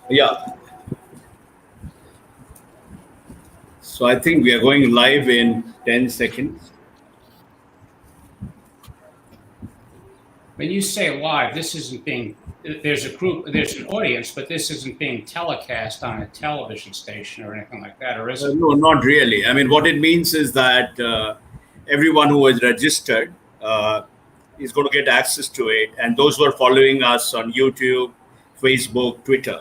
Yeah, so I think we are going live in 10 seconds. When you say live, this isn't being, there's a group, there's an audience, but this isn't being telecast on a television station or anything like that, or is it? No, not really. I mean, what it means is that everyone who is registered is going to get access to it, and those who are following us on YouTube, Facebook, Twitter.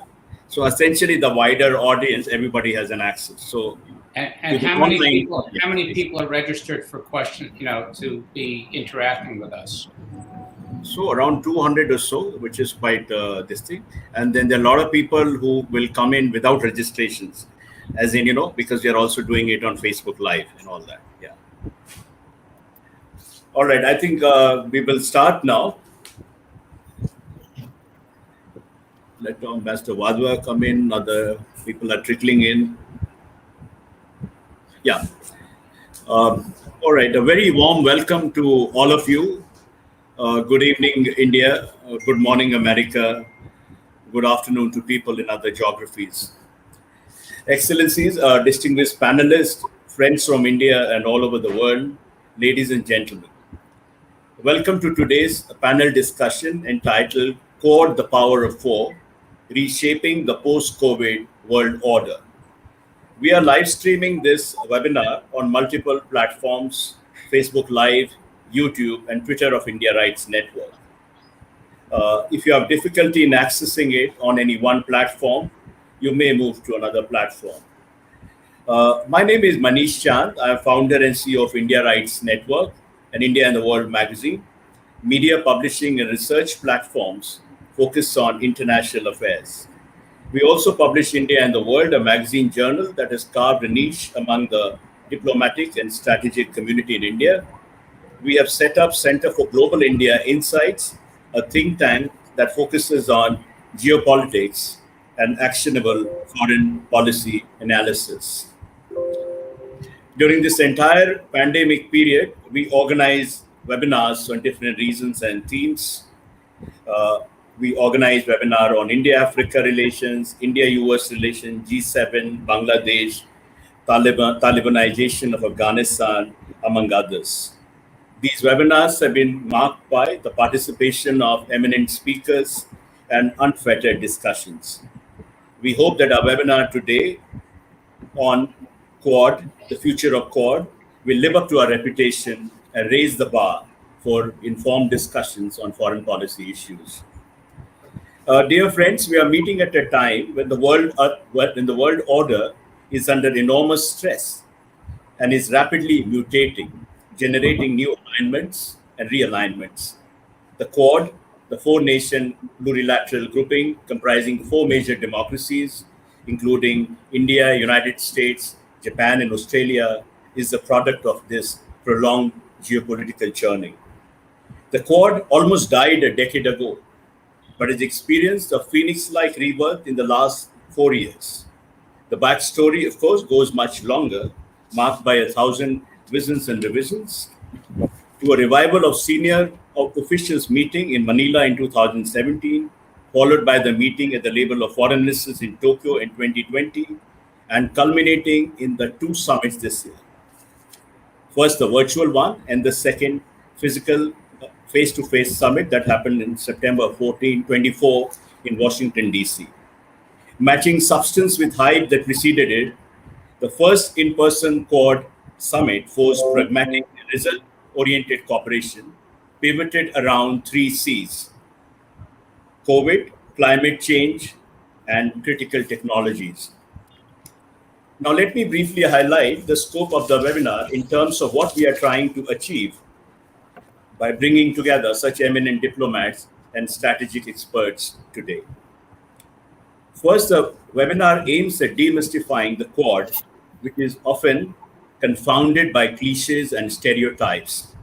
So essentially, the wider audience, everybody has an access. So And to the how many online, people, yeah, how many please. people are registered for question, to be interacting with us? So around 200 or so, which is quite this thing. And then there are a lot of people who will come in without registrations, as in, because we are also doing it on Facebook Live and all that. Yeah. All right. I think we will start now. Let Ambassador Wadhwa come in. Other people are trickling in. Yeah. All right. A very warm welcome to all of you. Good evening, India. Good morning, America. Good afternoon to people in other geographies. Excellencies, distinguished panelists, friends from India and all over the world, ladies and gentlemen. Welcome to today's panel discussion entitled Quad the Power of Four, Reshaping the Post-COVID World Order. We are live streaming this webinar on multiple platforms, Facebook Live, YouTube, and Twitter of India Rights Network. If you have difficulty in accessing it on any one platform, you may move to another platform. My name is Manish Chand. I am founder and CEO of India Rights Network, an India and the World magazine, media publishing and research platforms focused on international affairs. We also publish India and the World, a magazine journal that has carved a niche among the diplomatic and strategic community in India. We have set up Center for Global India Insights, a think tank that focuses on geopolitics and actionable foreign policy analysis. During this entire pandemic period, we organize webinars on different reasons and themes. Uh, we organized webinar on India-Africa relations, India-US relations, G7, Bangladesh, Talibanization of Afghanistan, among others. These webinars have been marked by the participation of eminent speakers and unfettered discussions. We hope that our webinar today on Quad, the future of Quad, will live up to our reputation and raise the bar for informed discussions on foreign policy issues. Dear friends, we are meeting at a time when the world order is under enormous stress and is rapidly mutating, generating new alignments and realignments. The Quad, the four-nation plurilateral grouping comprising four major democracies, including India, United States, Japan, and Australia, is the product of this prolonged geopolitical churning. The Quad almost died a decade ago, but has experienced a phoenix-like rebirth in the last 4 years. The backstory, of course, goes much longer, marked by 1,000 visions and revisions, to a revival of senior officials meeting in Manila in 2017, followed by the meeting at the level of foreign ministers in Tokyo in 2020, and culminating in the two summits this year. First, the virtual one, and the second, physical face-to-face summit that happened in September 14, 24 in Washington, D.C. Matching substance with height that preceded it, the first in-person Quad summit forced pragmatic, result-oriented cooperation, pivoted around three C's: COVID, climate change, and critical technologies. Now, let me briefly highlight the scope of the webinar in terms of what we are trying to achieve by bringing together such eminent diplomats and strategic experts today. First, the webinar aims at demystifying the Quad, which is often confounded by cliches and stereotypes.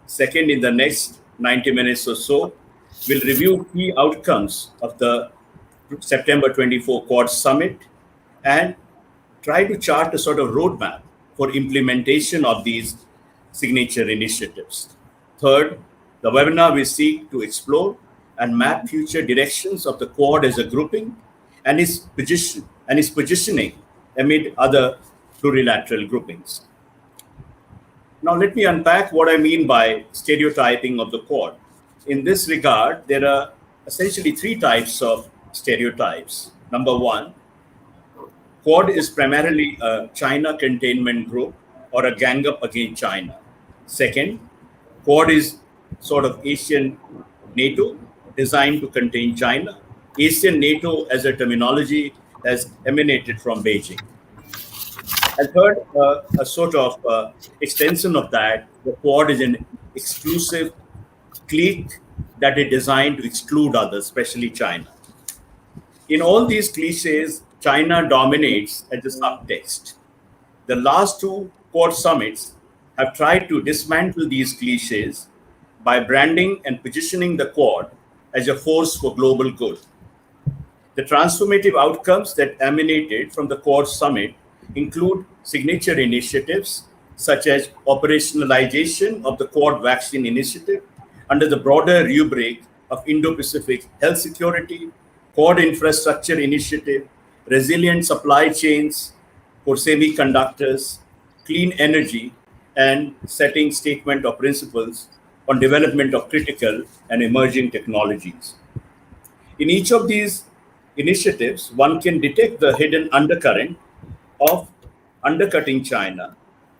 Second, in the next 90 minutes or so, we'll review key outcomes of the September 24 Quad Summit and try to chart a sort of roadmap for implementation of these signature initiatives. Third, the webinar will seek to explore and map future directions of the Quad as a grouping and its positioning amid other plurilateral groupings. Now, let me unpack what I mean by stereotyping of the Quad. In this regard, there are essentially three types of stereotypes. Number one, Quad is primarily a China containment group or a gang up against China. Second, Quad is sort of Asian NATO designed to contain China. Asian NATO as a terminology has emanated from Beijing. And third, a sort of extension of that, the Quad is an exclusive clique that is designed to exclude others, especially China. In all these cliches, China dominates as the subtext. The last two Quad summits have tried to dismantle these cliches by branding and positioning the Quad as a force for global good. The transformative outcomes that emanated from the Quad summit include signature initiatives such as operationalization of the Quad vaccine initiative under the broader rubric of Indo-Pacific health security, Quad infrastructure initiative, resilient supply chains for semiconductors, clean energy, and setting statement of principles on development of critical and emerging technologies. In each of these initiatives, one can detect the hidden undercurrent of undercutting China,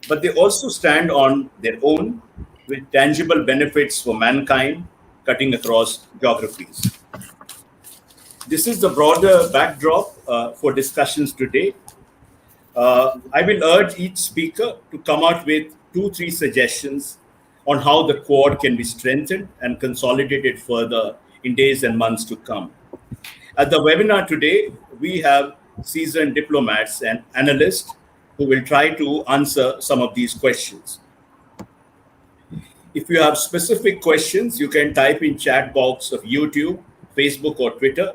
but they also stand on their own with tangible benefits for mankind cutting across geographies. This is the broader backdrop for discussions today. I will urge each speaker to come out with 2, 3 suggestions on how the Quad can be strengthened and consolidated further in days and months to come. At the webinar today, we have seasoned diplomats and analysts who will try to answer some of these questions. If you have specific questions, you can type in chat box of YouTube, Facebook, or Twitter,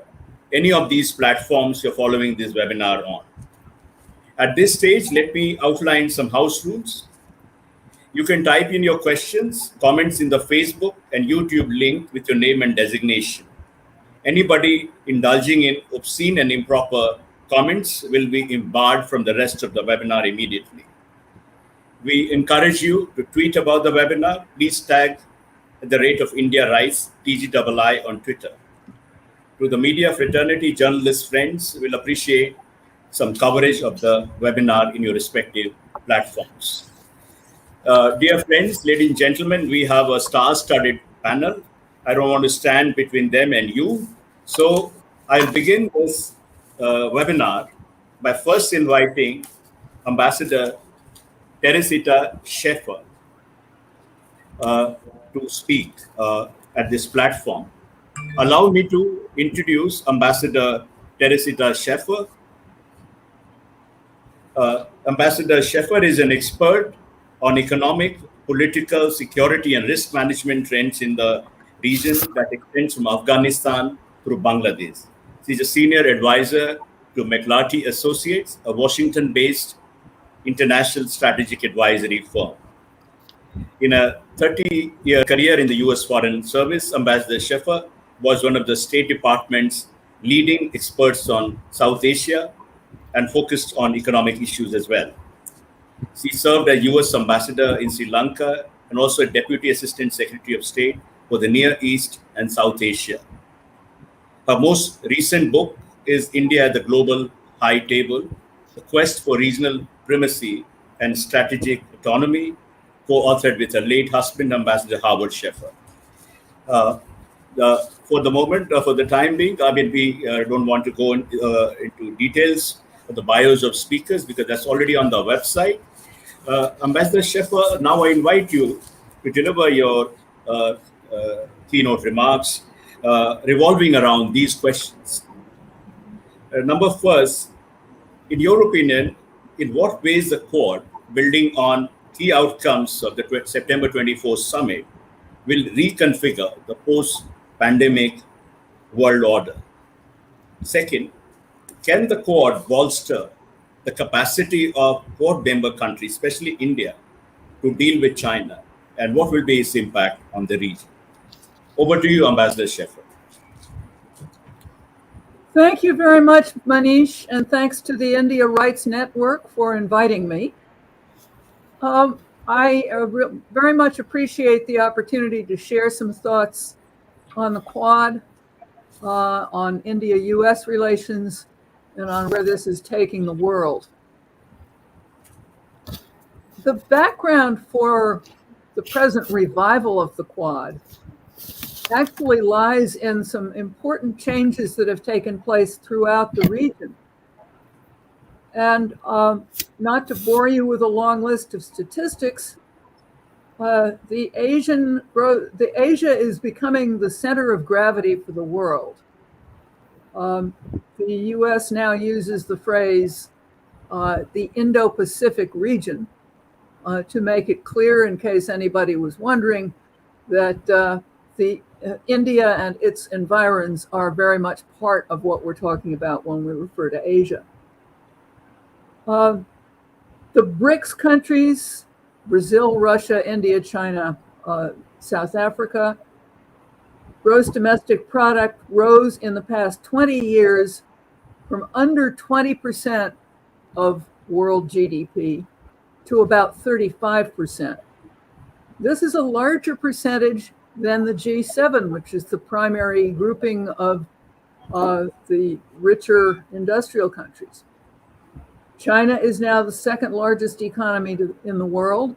any of these platforms you're following this webinar on. At this stage, let me outline some house rules. You can type in your questions, comments in the Facebook and YouTube link with your name and designation. Anybody indulging in obscene and improper comments will be barred from the rest of the webinar immediately. We encourage you to tweet about the webinar. Please tag at the rate of India Rice, TGII on Twitter. To the media fraternity, journalist friends will appreciate some coverage of the webinar in your respective platforms. Dear friends, ladies and gentlemen, we have a star-studded panel. I don't want to stand between them and you. So I'll begin this webinar by first inviting Ambassador Teresita Schaffer to speak at this platform. Allow me to introduce Ambassador Teresita Schaffer. Ambassador Schaffer is an expert on economic, political, security, and risk management trends in the region that extends from Afghanistan through Bangladesh. She's a senior advisor to McLarty Associates, a Washington-based international strategic advisory firm. In a 30-year career in the U.S. Foreign Service, Ambassador Schaffer was one of the State Department's leading experts on South Asia and focused on economic issues as well. She served as U.S. Ambassador in Sri Lanka and also a Deputy Assistant Secretary of State for the Near East and South Asia. Her most recent book is India at the Global High Table, The Quest for Regional Primacy and Strategic Autonomy, co-authored with her late husband, Ambassador Howard Schaffer. For the moment, for the time being, I mean, we don't want to go into details of the bios of speakers because that's already on the website. Ambassador Schaffer, now I invite you to deliver your keynote remarks revolving around these questions. Number first, in your opinion, in what ways the Quad, building on key outcomes of the September 24th summit, will reconfigure the post-pandemic world order? Second, can the Quad bolster the capacity of Quad member countries, especially India, to deal with China? And what will be its impact on the region? Over to you, Ambassador Schaffer. Thank you very much, Manish, and thanks to the India Rights Network for inviting me. I very much appreciate the opportunity to share some thoughts on the Quad, on India-US relations, and on where this is taking the world. The background for the present revival of the Quad actually lies in some important changes that have taken place throughout the region. And not to bore you with a long list of statistics, Asia is becoming the center of gravity for the world. The US now uses the phrase the Indo-Pacific region to make it clear, in case anybody was wondering, that India and its environs are very much part of what we're talking about when we refer to Asia. The BRICS countries, Brazil, Russia, India, China, South Africa, gross domestic product rose in the past 20 years from under 20% of world GDP to about 35%. This is a larger percentage than the G7, which is the primary grouping of the richer industrial countries. China is now the second largest economy in the world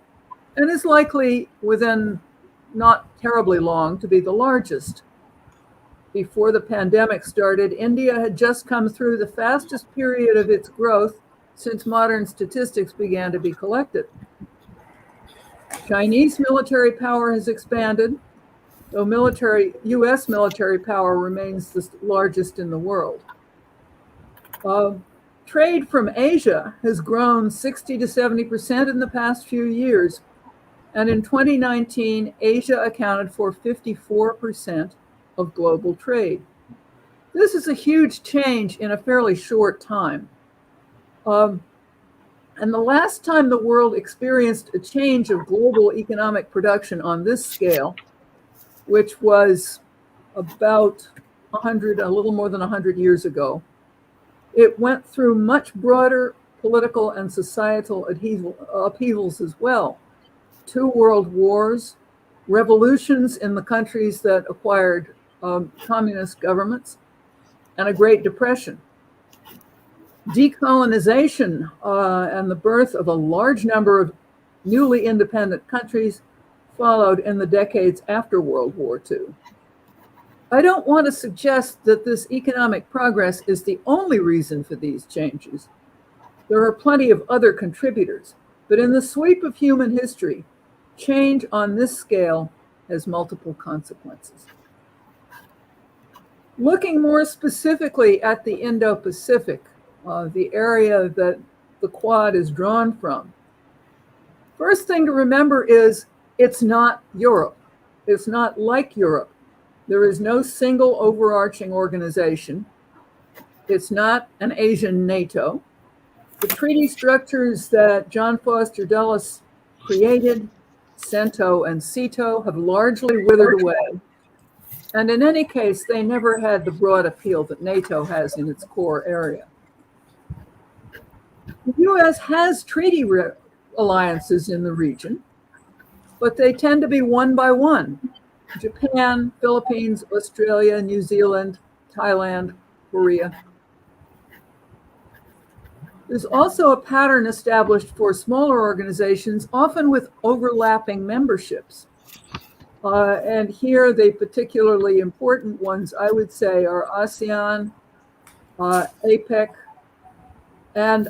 and is likely within not terribly long to be the largest. Before the pandemic started, India had just come through the fastest period of its growth since modern statistics began to be collected. Chinese military power has expanded, though US military power remains the largest in the world. Trade from Asia has grown 60 to 70% in the past few years, and in 2019, Asia accounted for 54% of global trade. This is a huge change in a fairly short time. And the last time the world experienced a change of global economic production on this scale, which was about a little more than 100 years ago, it went through much broader political and societal upheavals as well. 2 world wars, revolutions in the countries that acquired communist governments, and a Great Depression. Decolonization and the birth of a large number of newly independent countries followed in the decades after World War II. I don't want to suggest that this economic progress is the only reason for these changes. There are plenty of other contributors, but in the sweep of human history, change on this scale has multiple consequences. Looking more specifically at the Indo-Pacific, the area that the Quad is drawn from, first thing to remember is it's not Europe. It's not like Europe. There is no single overarching organization. It's not an Asian NATO. The treaty structures that John Foster Dulles created, CENTO and CETO, have largely withered away. And in any case, they never had the broad appeal that NATO has in its core area. The US has treaty alliances in the region, but they tend to be one by one. Japan, Philippines, Australia, New Zealand, Thailand, Korea. There's also a pattern established for smaller organizations, often with overlapping memberships. And here the particularly important ones, I would say, are ASEAN, APEC, and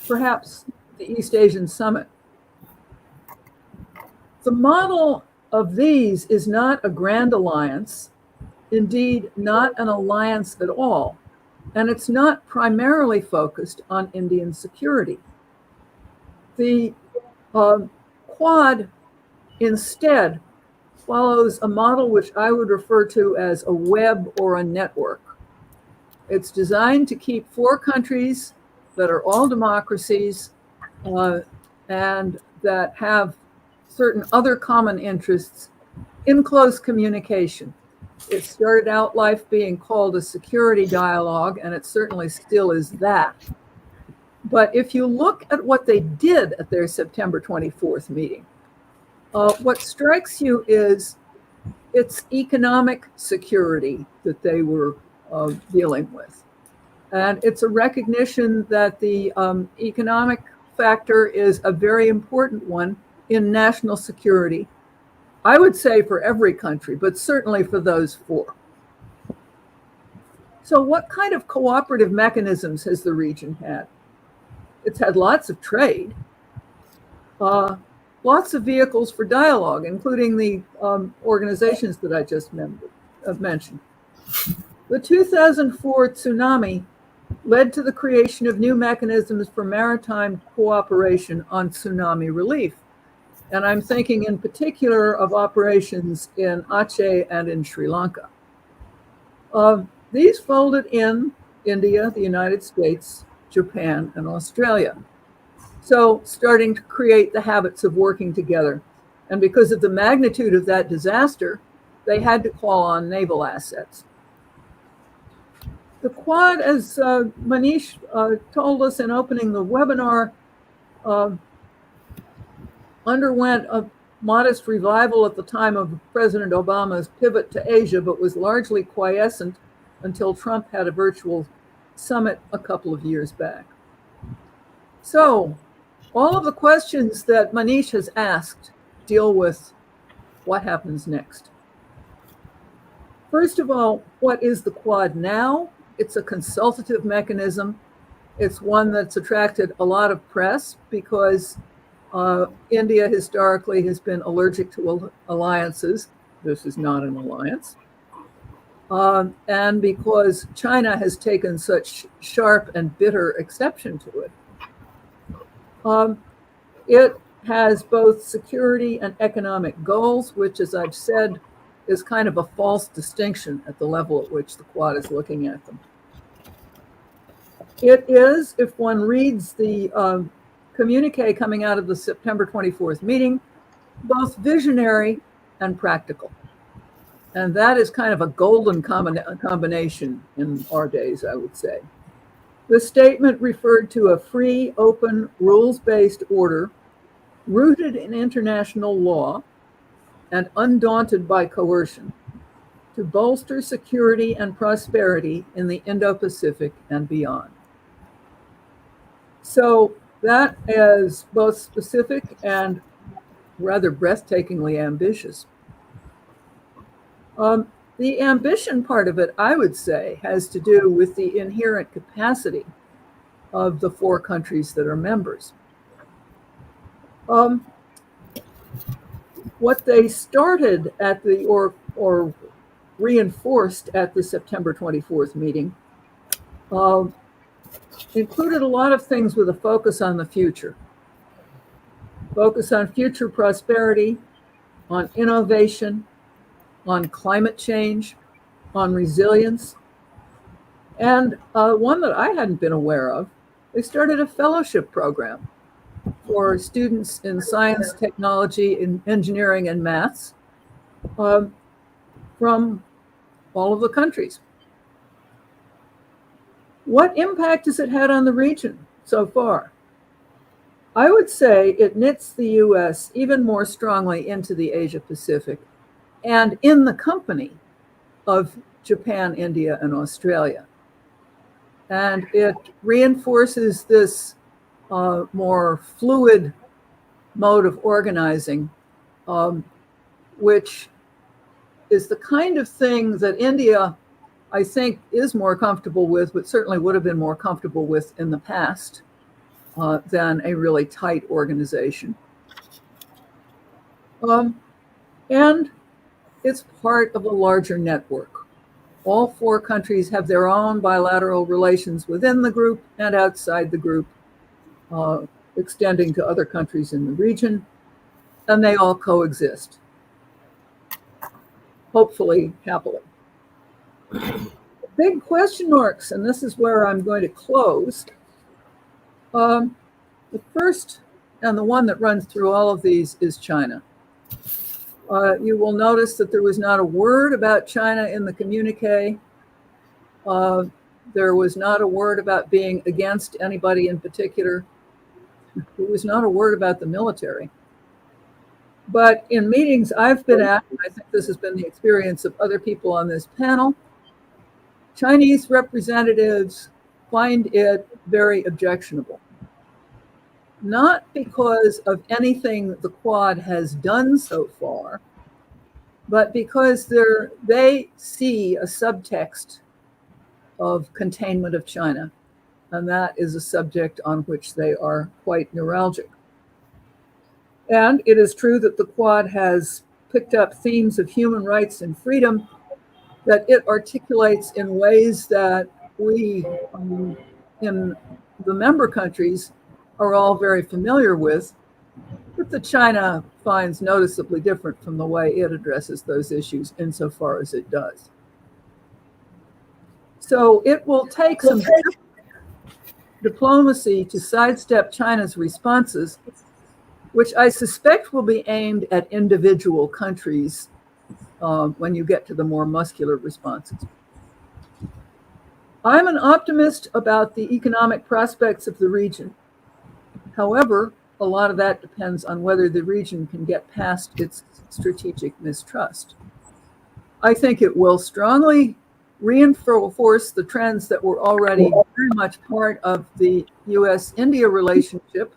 perhaps the East Asian Summit. The model of these is not a grand alliance, indeed not an alliance at all, and it's not primarily focused on Indian security. The Quad instead follows a model which I would refer to as a web or a network. It's designed to keep 4 countries that are all democracies and that have certain other common interests in close communication. It started out life being called a security dialogue, and it certainly still is that. But if you look at what they did at their September 24th meeting, what strikes you is it's economic security that they were dealing with. And it's a recognition that the economic factor is a very important one in national security. I would say for every country, but certainly for those four. So what kind of cooperative mechanisms has the region had? It's had lots of trade, lots of vehicles for dialogue, including the organizations that I just mentioned. The 2004 tsunami led to the creation of new mechanisms for maritime cooperation on tsunami relief. And I'm thinking in particular of operations in Aceh and in Sri Lanka. These folded in India, the United States, Japan, and Australia. So starting to create the habits of working together. And because of the magnitude of that disaster, they had to call on naval assets. The Quad, as Manish told us in opening the webinar, underwent a modest revival at the time of President Obama's pivot to Asia, but was largely quiescent until Trump had a virtual summit a couple of years back. So all of the questions that Manish has asked deal with what happens next. First of all, what is the Quad now? It's a consultative mechanism. It's one that's attracted a lot of press because India historically has been allergic to alliances. This is not an alliance. And because China has taken such sharp and bitter exception to it. It has both security and economic goals, which, as I've said, is kind of a false distinction at the level at which the Quad is looking at them. It is, if one reads the communique coming out of the September 24th meeting, both visionary and practical. And that is kind of a golden combination in our days, I would say. The statement referred to a free, open, rules-based order rooted in international law and undaunted by coercion to bolster security and prosperity in the Indo-Pacific and beyond. So that is both specific and rather breathtakingly ambitious. The ambition part of it, I would say, has to do with the inherent capacity of the four countries that are members. What they started at the, or reinforced at the September 24th meeting, included a lot of things with a focus on the future. Focus on future prosperity, on innovation, on climate change, on resilience. And one that I hadn't been aware of, they started a fellowship program for students in science, technology, in engineering, and maths from all of the countries. What impact has it had on the region so far? I would say it knits the US even more strongly into the Asia Pacific and in the company of Japan, India, and Australia. And it reinforces this more fluid mode of organizing, which is the kind of thing that India, I think, is more comfortable with, but certainly would have been more comfortable with in the past than a really tight organization. And it's part of a larger network. All four countries have their own bilateral relations within the group and outside the group, extending to other countries in the region, and they all coexist, hopefully happily. Big question marks, and this is where I'm going to close. The first, and the one that runs through all of these, is China. You will notice that there was not a word about China in the communique. There was not a word about being against anybody in particular. There was not a word about the military. But in meetings I've been at, and I think this has been the experience of other people on this panel, Chinese representatives find it very objectionable. Not because of anything the Quad has done so far, but because they see a subtext of containment of China, and that is a subject on which they are quite neuralgic. And it is true that the Quad has picked up themes of human rights and freedom that it articulates in ways that we in the member countries are all very familiar with, but that China finds noticeably different from the way it addresses those issues insofar as it does. So it will take some diplomacy to sidestep China's responses, which I suspect will be aimed at individual countries when you get to the more muscular responses. I'm an optimist about the economic prospects of the region. However, a lot of that depends on whether the region can get past its strategic mistrust. I think it will strongly reinforce the trends that were already very much part of the US-India relationship.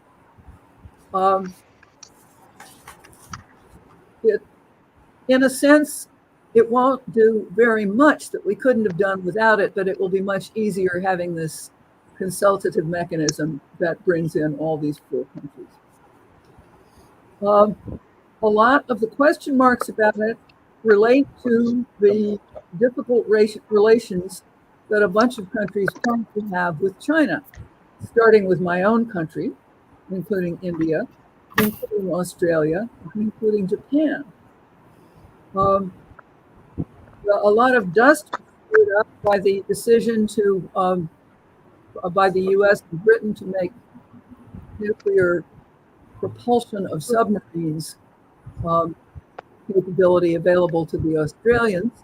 In a sense, it won't do very much that we couldn't have done without it, but it will be much easier having this consultative mechanism that brings in all these four countries. A lot of the question marks about it relate to the difficult relations that a bunch of countries currently have with China, starting with my own country, including India, including Australia, including Japan. A lot of dust was stirred up by the decision by the US and Britain to make nuclear propulsion of submarines capability available to the Australians.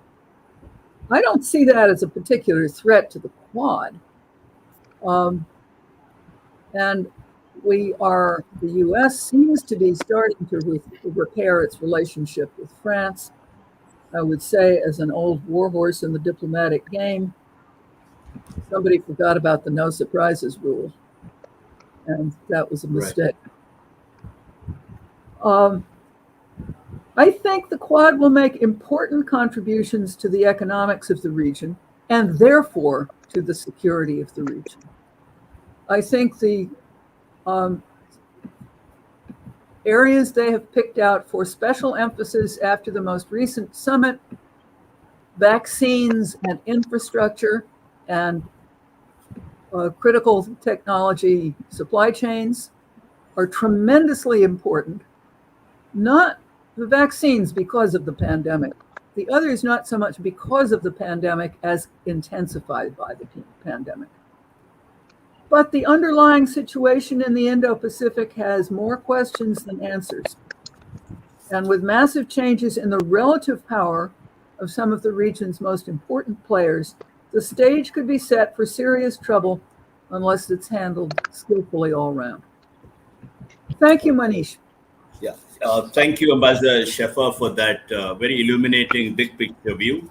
I don't see that as a particular threat to the Quad. And the US seems to be starting to repair its relationship with France. I would say, as an old warhorse in the diplomatic game, somebody forgot about the no surprises rule, and that was a mistake. Right. I think the Quad will make important contributions to the economics of the region and therefore to the security of the region. I think the areas they have picked out for special emphasis after the most recent summit, vaccines and infrastructure and critical technology supply chains, are tremendously important. Not the vaccines because of the pandemic. The others not so much because of the pandemic as intensified by the pandemic. But the underlying situation in the Indo-Pacific has more questions than answers. And with massive changes in the relative power of some of the region's most important players, the stage could be set for serious trouble unless it's handled skillfully all around. Thank you, Manish. Yeah, thank you, Ambassador Sheffer, for that very illuminating big picture view.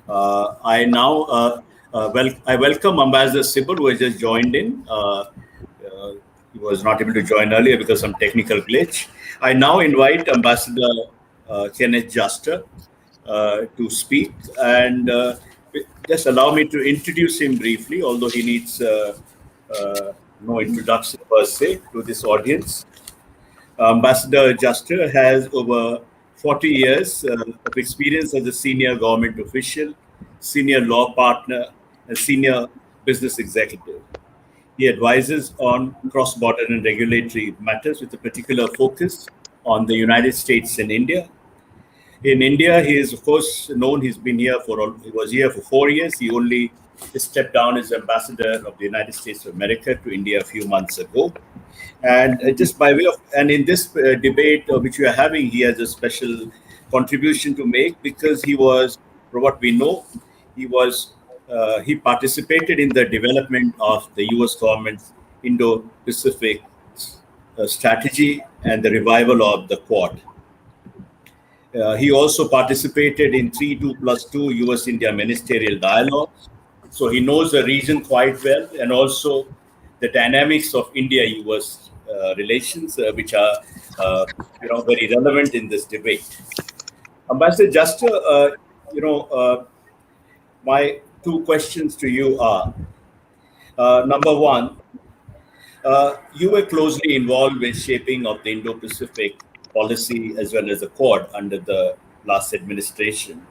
I now I welcome Ambassador Sybil, who has just joined in. He was not able to join earlier because of some technical glitch. I now invite Ambassador Kenneth Juster to speak, and just allow me to introduce him briefly, although he needs no introduction per se to this audience. Ambassador Juster has over 40 years of experience as a senior government official, senior law partner, and senior business executive. He advises on cross-border and regulatory matters with a particular focus on the United States and India. In India, he is, of course, known. He was here for 4 years. He only stepped down as ambassador of the United States of America to India a few months ago. And just by way of, and in this debate which we are having, he has a special contribution to make because he was, from what we know, he participated in the development of the U.S. government's Indo-Pacific strategy and the revival of the Quad. He also participated in 3+2 US-India ministerial dialogues. So he knows the region quite well, and also the dynamics of India-US relations, which are very relevant in this debate. Ambassador Juster, my two questions to you are, number one, you were closely involved with shaping of the Indo-Pacific policy as well as the Quad under the last administration.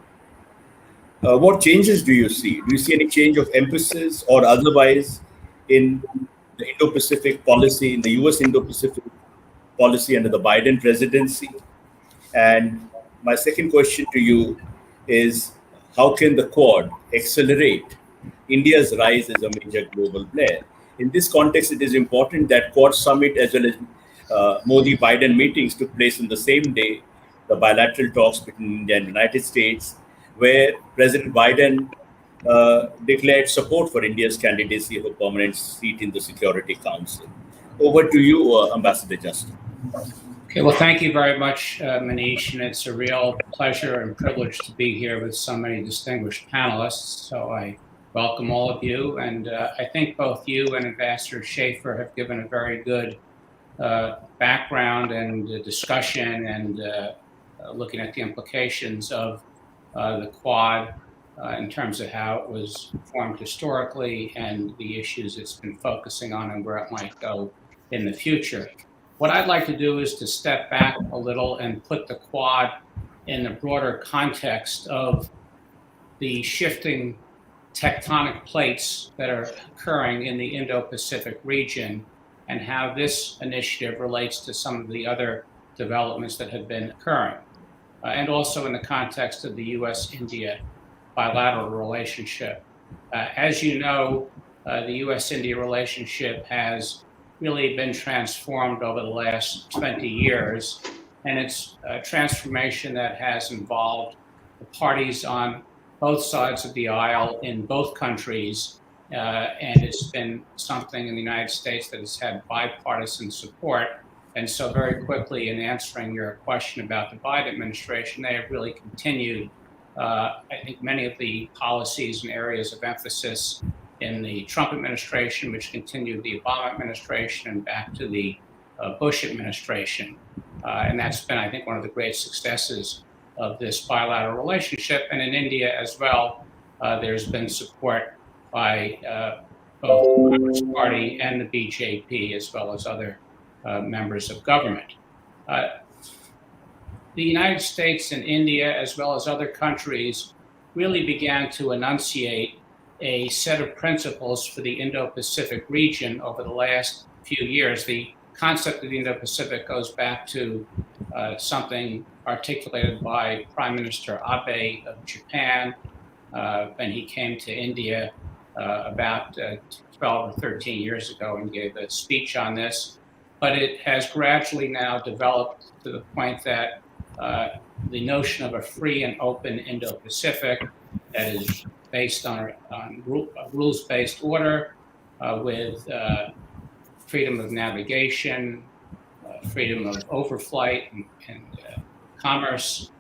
What changes do you see? Do you see any change of emphasis or otherwise in the Indo-Pacific policy, in the US Indo-Pacific policy under the Biden presidency? And my second question to you is, how can the Quad accelerate India's rise as a major global player? In this context, it is important that Quad summit as well as Modi-Biden meetings took place on the same day, the bilateral talks between India and the United States, where President Biden declared support for India's candidacy of a permanent seat in the Security Council. Over to you, Ambassador Justin. Okay, well, thank you very much, Manish, and it's a real pleasure and privilege to be here with so many distinguished panelists. So I welcome all of you, and I think both you and Ambassador Schaefer have given a very good background and discussion and looking at the implications of the Quad in terms of how it was formed historically and the issues it's been focusing on and where it might go in the future. What I'd like to do is to step back a little and put the Quad in the broader context of the shifting tectonic plates that are occurring in the Indo-Pacific region and how this initiative relates to some of the other developments that have been occurring. And also in the context of the US-India bilateral relationship. As you know, the US-India relationship has really been transformed over the last 20 years, and it's a transformation that has involved the parties on both sides of the aisle in both countries, and it's been something in the United States that has had bipartisan support. And so very quickly, in answering your question about the Biden administration, they have really continued, I think, many of the policies and areas of emphasis in the Trump administration, which continued the Obama administration and back to the Bush administration. And that's been, I think, one of the great successes of this bilateral relationship. And in India as well, there's been support by both the Congress Party and the BJP, as well as other members of government. The United States and India, as well as other countries, really began to enunciate a set of principles for the Indo-Pacific region over the last few years. The concept of the Indo-Pacific goes back to something articulated by Prime Minister Abe of Japan when he came to India about 12 or 13 years ago and gave a speech on this. But it has gradually now developed to the point that the notion of a free and open Indo-Pacific that is based on rules-based order with freedom of navigation, freedom of overflight and commerce,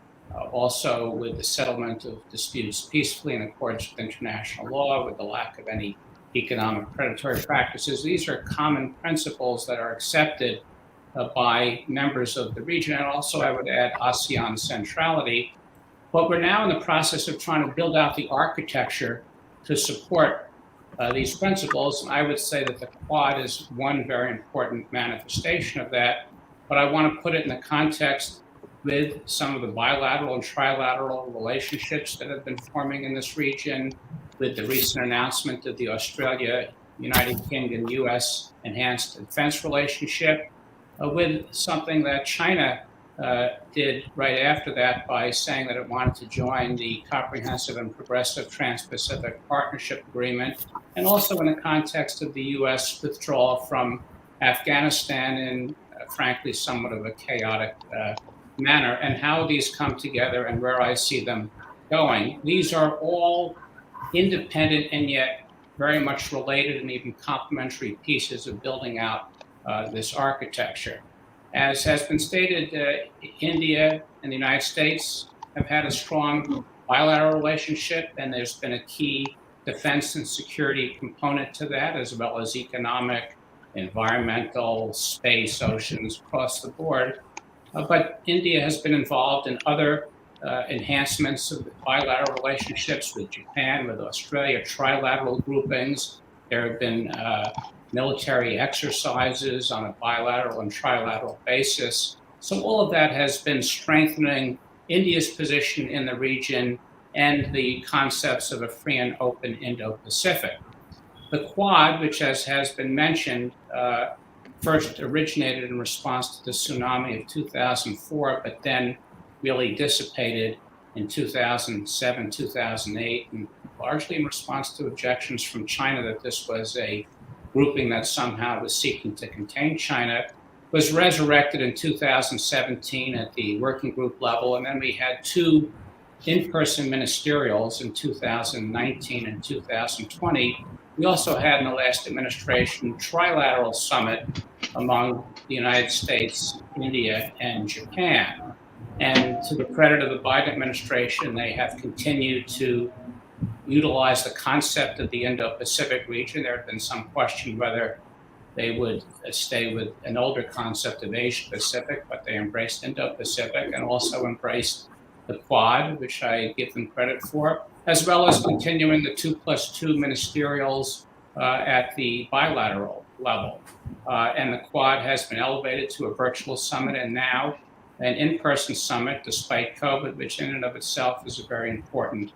also with the settlement of disputes peacefully in accordance with international law, with the lack of any economic predatory practices. These are common principles that are accepted by members of the region, and also, I would add, ASEAN centrality. But we're now in the process of trying to build out the architecture to support these principles. And I would say that the Quad is one very important manifestation of that. But I want to put it in the context with some of the bilateral and trilateral relationships that have been forming in this region, with the recent announcement of the Australia, United Kingdom, US enhanced defense relationship, with something that China did right after that by saying that it wanted to join the Comprehensive and Progressive Trans-Pacific Partnership Agreement, and also in the context of the US withdrawal from Afghanistan in, frankly, somewhat of a chaotic manner, and how these come together and where I see them going. These are all independent and yet very much related and even complementary pieces of building out this architecture. As has been stated, India and the United States have had a strong bilateral relationship, and there's been a key defense and security component to that, as well as economic, environmental, space, oceans, across the board. But India has been involved in other enhancements of the bilateral relationships with Japan, with Australia, trilateral groupings. There have been military exercises on a bilateral and trilateral basis. So all of that has been strengthening India's position in the region and the concepts of a free and open Indo-Pacific. The Quad, which as has been mentioned, first originated in response to the tsunami of 2004, but then really dissipated in 2007, 2008, and largely in response to objections from China that this was a grouping that somehow was seeking to contain China, was resurrected in 2017 at the working group level. And then we had two in-person ministerials in 2019 and 2020. We also had in the last administration trilateral summit among the United States, India, and Japan. And to the credit of the Biden administration, they have continued to utilize the concept of the Indo-Pacific region. There have been some question whether they would stay with an older concept of Asia-Pacific, but they embraced Indo-Pacific and also embraced the Quad, which I give them credit for, as well as continuing the 2+2 ministerials at the bilateral level. And the Quad has been elevated to a virtual summit and now an in-person summit, despite COVID, which in and of itself is a very important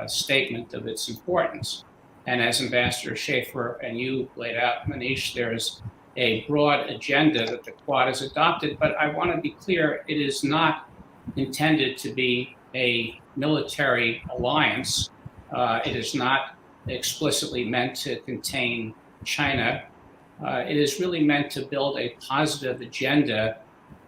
statement of its importance. And as Ambassador Schaefer and you laid out, Manish, there's a broad agenda that the Quad has adopted, but I want to be clear, it is not intended to be a military alliance. It is not explicitly meant to contain China. It is really meant to build a positive agenda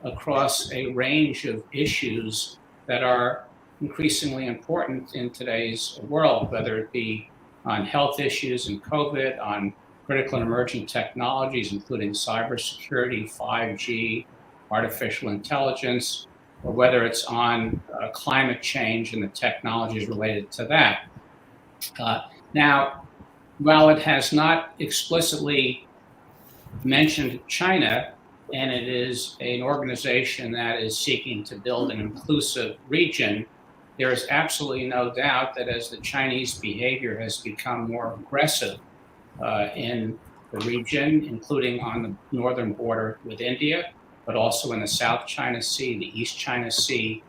across a range of issues that are increasingly important in today's world, whether it be on health issues and COVID, on critical and emerging technologies, including cybersecurity, 5G, artificial intelligence, or whether it's on climate change and the technologies related to that. Now, while it has not explicitly mentioned China, and it is an organization that is seeking to build an inclusive region, there is absolutely no doubt that as the Chinese behavior has become more aggressive in the region, including on the northern border with India, but also in the South China Sea, the East China Sea,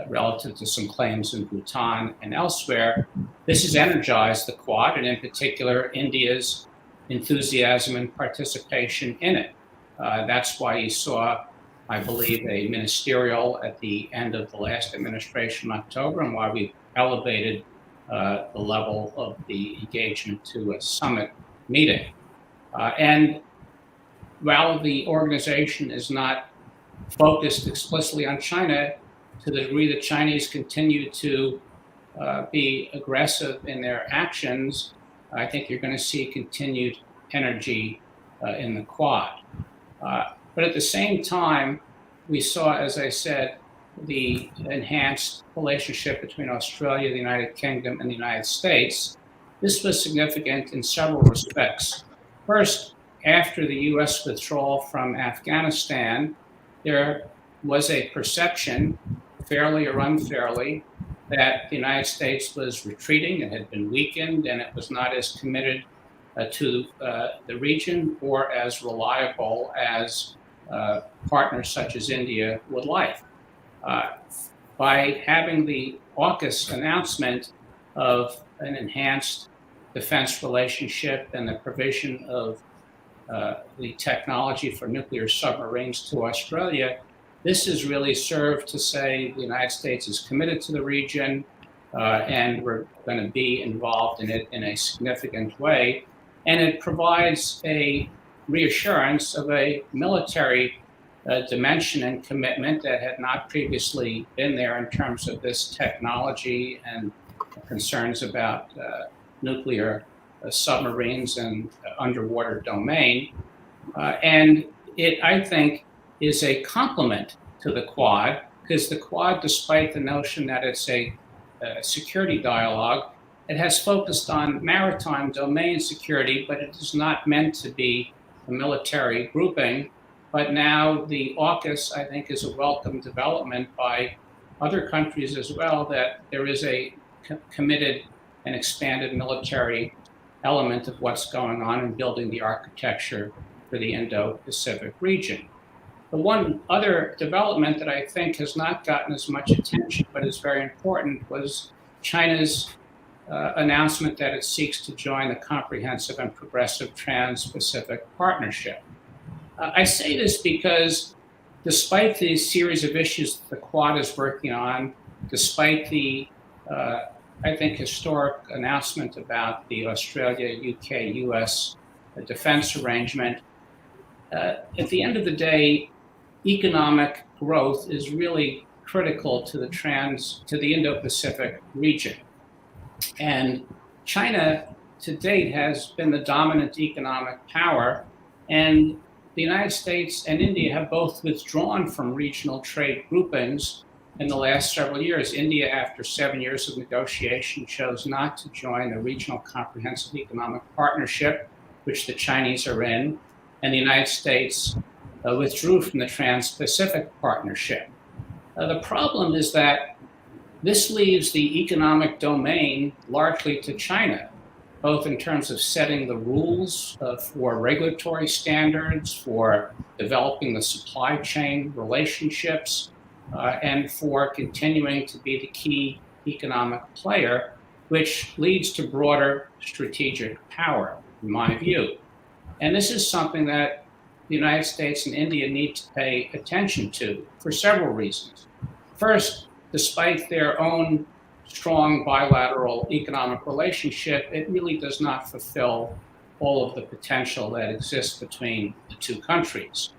relative to some claims in Bhutan and elsewhere, this has energized the Quad, and in particular, India's enthusiasm and participation in it. That's why you saw, I believe, a ministerial at the end of the last administration in October, and why we elevated the level of the engagement to a summit meeting. And while the organization is not focused explicitly on China, to the degree the Chinese continue to be aggressive in their actions, I think you're going to see continued energy in the Quad. But at the same time, we saw, as I said, the enhanced relationship between Australia, the United Kingdom, and the United States. This was significant in several respects. First, after the US withdrawal from Afghanistan, there was a perception, fairly or unfairly, that the United States was retreating and had been weakened, and it was not as committed to the region or as reliable as partners such as India would like. By having the AUKUS announcement of an enhanced defense relationship and the provision of the technology for nuclear submarines to Australia, this has really served to say the United States is committed to the region and we're going to be involved in it in a significant way. And it provides a reassurance of a military dimension and commitment that had not previously been there in terms of this technology and concerns about nuclear submarines and underwater domain. And it, I think, is a complement to the Quad, because the Quad, despite the notion that it's a security dialogue, it has focused on maritime domain security, but it is not meant to be a military grouping. But now the AUKUS, I think, is a welcome development by other countries as well, that there is a committed and expanded military element of what's going on in building the architecture for the Indo-Pacific region. The one other development that I think has not gotten as much attention, but is very important, was China's announcement that it seeks to join the Comprehensive and Progressive Trans-Pacific Partnership. I say this because despite the series of issues that the Quad is working on, despite the, I think, historic announcement about the Australia, UK, US defense arrangement, at the end of the day, economic growth is really critical to the Indo-Pacific region. And China, to date, has been the dominant economic power, and the United States and India have both withdrawn from regional trade groupings in the last several years. India, after 7 years of negotiation, chose not to join the Regional Comprehensive Economic Partnership, which the Chinese are in, and the United States withdrew from the Trans-Pacific Partnership. The problem is that this leaves the economic domain largely to China, both in terms of setting the rules for regulatory standards, for developing the supply chain relationships, and for continuing to be the key economic player, which leads to broader strategic power, in my view. And this is something that the United States and India need to pay attention to for several reasons. First, despite their own strong bilateral economic relationship, it really does not fulfill all of the potential that exists between the two countries.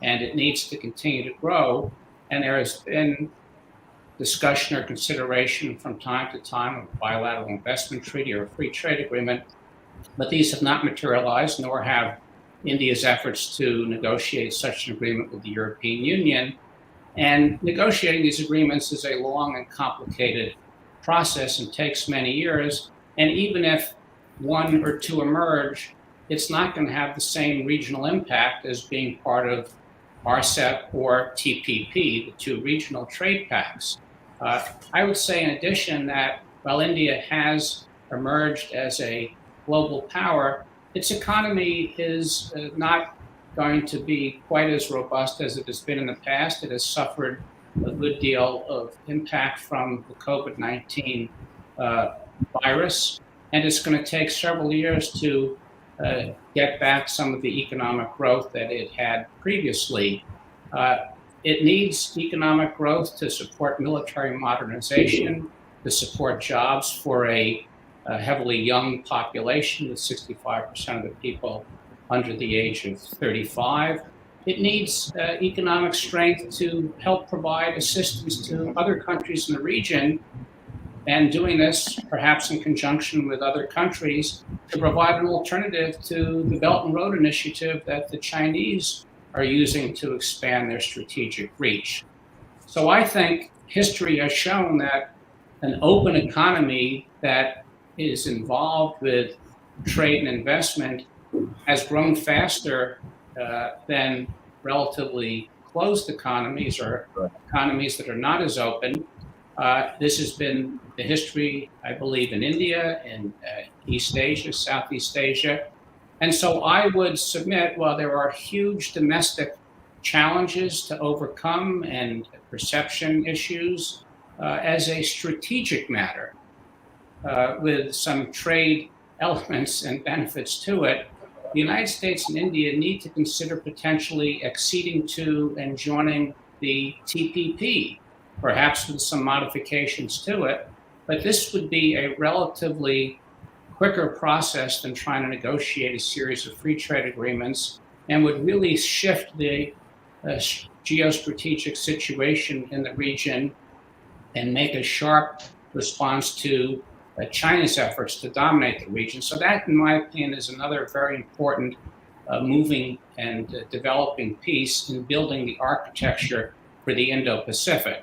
And it needs to continue to grow. And there has been discussion or consideration from time to time of a bilateral investment treaty or a free trade agreement, but these have not materialized, nor have India's efforts to negotiate such an agreement with the European Union. And negotiating these agreements is a long and complicated process and takes many years. And even if one or two emerge, it's not going to have the same regional impact as being part of RCEP or TPP, the two regional trade pacts. I would say in addition that while India has emerged as a global power, its economy is not going to be quite as robust as it has been in the past. It has suffered a good deal of impact from the COVID-19 virus, and it's going to take several years to get back some of the economic growth that it had previously. It needs economic growth to support military modernization, to support jobs for a heavily young population, with 65% of the people under the age of 35. It needs economic strength to help provide assistance to other countries in the region, and doing this perhaps in conjunction with other countries to provide an alternative to the Belt and Road Initiative that the Chinese are using to expand their strategic reach. So I think history has shown that an open economy that is involved with trade and investment has grown faster than relatively closed economies or economies that are not as open. This has been the history, I believe, in India, in East Asia, Southeast Asia. And so I would submit, while there are huge domestic challenges to overcome and perception issues, as a strategic matter, with some trade elements and benefits to it, the United States and India need to consider potentially acceding to and joining the TPP, perhaps with some modifications to it. But this would be a relatively quicker process than trying to negotiate a series of free trade agreements, and would really shift the geostrategic situation in the region and make a sharp response to China's efforts to dominate the region. So that, in my opinion, is another very important moving and developing piece in building the architecture for the Indo-Pacific.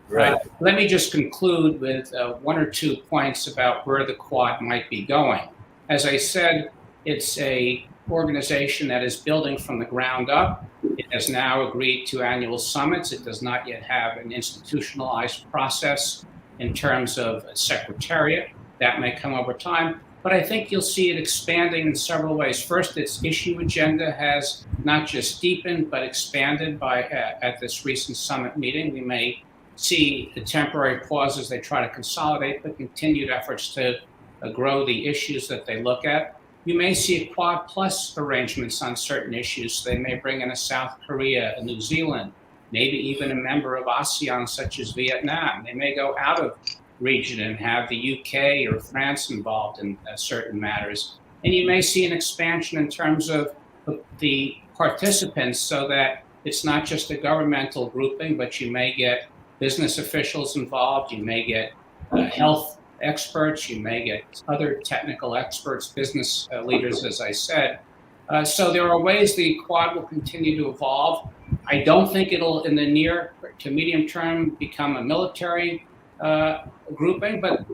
Right. Let me just conclude with one or two points about where the Quad might be going. As I said, it's an organization that is building from the ground up. It has now agreed to annual summits. It does not yet have an institutionalized process in terms of a secretariat. That may come over time, but I think you'll see it expanding in several ways. First, its issue agenda has not just deepened, but expanded at this recent summit meeting. We may see the temporary pauses they try to consolidate, but continued efforts to grow the issues that they look at. You may see Quad Plus arrangements on certain issues. So they may bring in a South Korea, a New Zealand, maybe even a member of ASEAN such as Vietnam. They may go out of region and have the UK or France involved in certain matters. And you may see an expansion in terms of the participants so that it's not just a governmental grouping, but you may get business officials involved, you may get health experts, you may get other technical experts, business leaders, as I said. So there are ways the Quad will continue to evolve. I don't think it'll, in the near to medium term, become a military grouping, but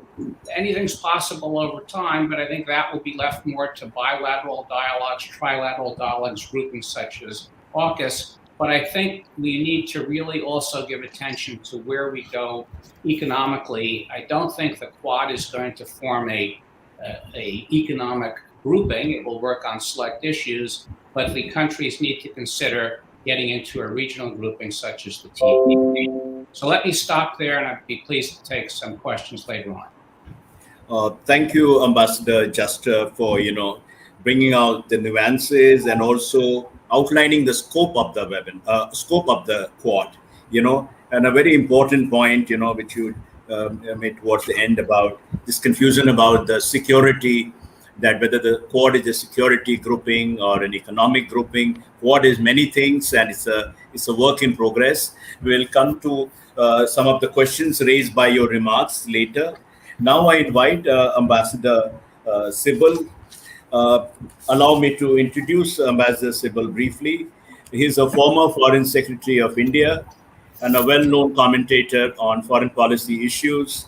anything's possible over time. But I think that will be left more to bilateral dialogues, trilateral dialogues, groupings such as AUKUS. But I think we need to really also give attention to where we go economically. I don't think the Quad is going to form a economic grouping. It will work on select issues, but the countries need to consider getting into a regional grouping such as the TPP. So let me stop there, and I'd be pleased to take some questions later on. Thank you, Ambassador Juster, for bringing out the nuances and also outlining the scope of the scope of the Quad. And a very important point, which you made towards the end about this confusion about the security, that whether the Quad is a security grouping or an economic grouping. Quad is many things, and it's a work in progress. We'll come to some of the questions raised by your remarks later. Now I invite Ambassador Sibal. Allow me to introduce Ambassador Sibal briefly. He's a former Foreign Secretary of India and a well-known commentator on foreign policy issues.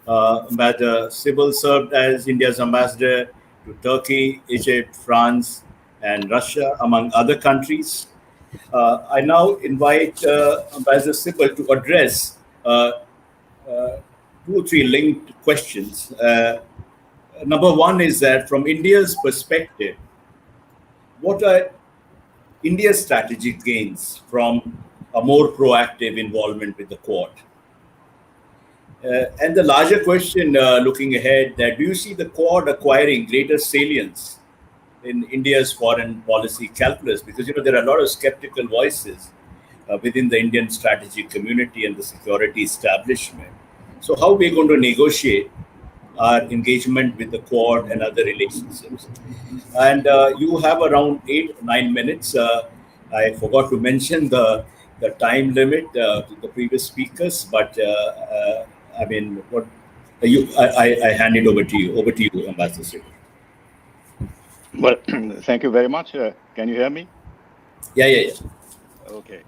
Ambassador Sibal served as India's ambassador to Turkey, Egypt, France, and Russia, among other countries. I now invite Ambassador Sibal to address two or three linked questions. Number one is that from India's perspective, what are India's strategic gains from a more proactive involvement with the Quad? And the larger question looking ahead, that do you see the Quad acquiring greater salience in India's foreign policy calculus? Because there are a lot of skeptical voices within the Indian strategic community and the security establishment. So how are we going to negotiate our engagement with the Quad and other relationships? And you have around 8-9 minutes. I forgot to mention the time limit to the previous speakers, but I mean, I hand it over to you. Over to you, Ambassador Sibal. Well, thank you very much. Can you hear me? Yeah. Okay.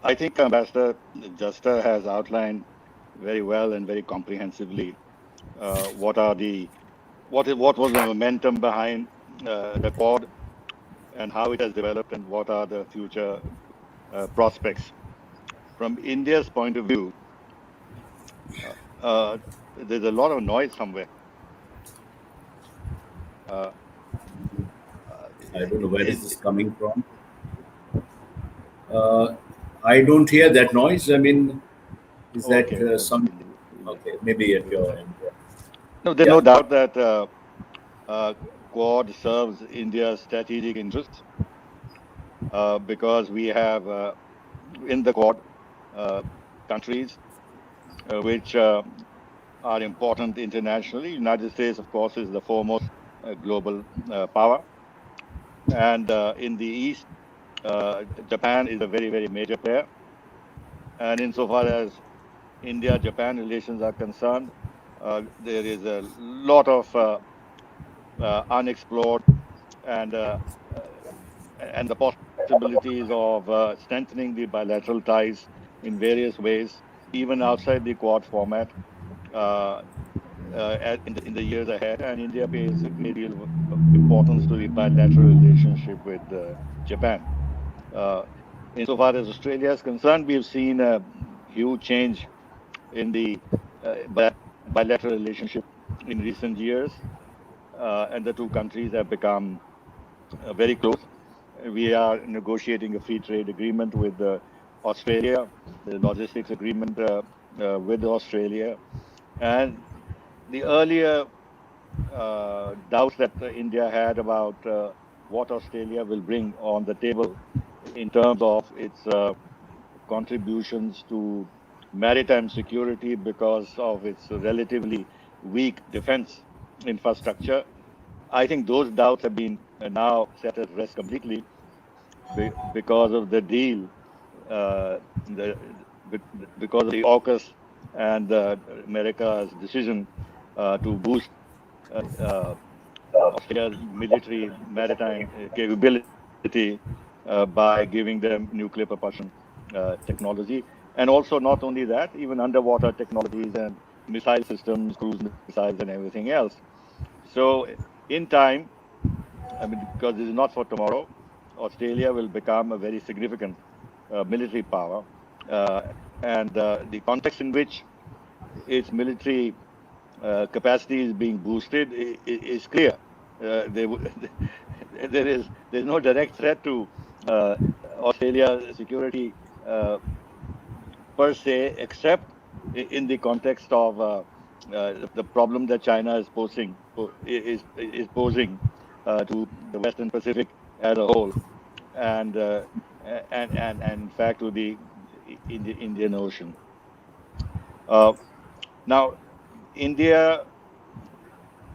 I think Ambassador Juster has outlined very well and very comprehensively what was the momentum behind the Quad and how it has developed and what are the future prospects. From India's point of view, there's a lot of noise somewhere. I don't know where this is coming from. I don't hear that noise. I mean, is that some? Okay, maybe at your end. No, there's no doubt that Quad serves India's strategic interests because we have in the Quad countries which are important internationally. United States, of course, is the foremost global power. And in the East, Japan is a very, very major player. And insofar as India-Japan relations are concerned, there is a lot of unexplored and and the possibilities of strengthening the bilateral ties in various ways, even outside the Quad format, uh, in the years ahead. And India pays a great deal of importance to the bilateral relationship with Japan. Uh, Insofar as Australia is concerned, we've seen a huge change in the bilateral relationship in recent years, and the two countries have become very close. We are negotiating a free trade agreement with Australia, the logistics agreement with Australia, and the earlier doubts that India had about what Australia will bring on the table in terms of its contributions to maritime security because of its relatively weak defense infrastructure. I think those doubts have been now set at rest completely because of the deal, the, because of the AUKUS and America's decision to boost uh, Australia's military maritime capability by giving them nuclear propulsion technology. And also, not only that, even underwater technologies and missile systems, cruise missiles, and everything else. So, in time, I mean, because this is not for tomorrow, Australia will become a very significant military power. Uh, and the context in which its military capacity is being boosted is clear. They, there's no direct threat to uh, Australia's security per se, except in the context of the problem that China is posing to the Western Pacific as a whole, and and in fact to the Indian Ocean. Now, India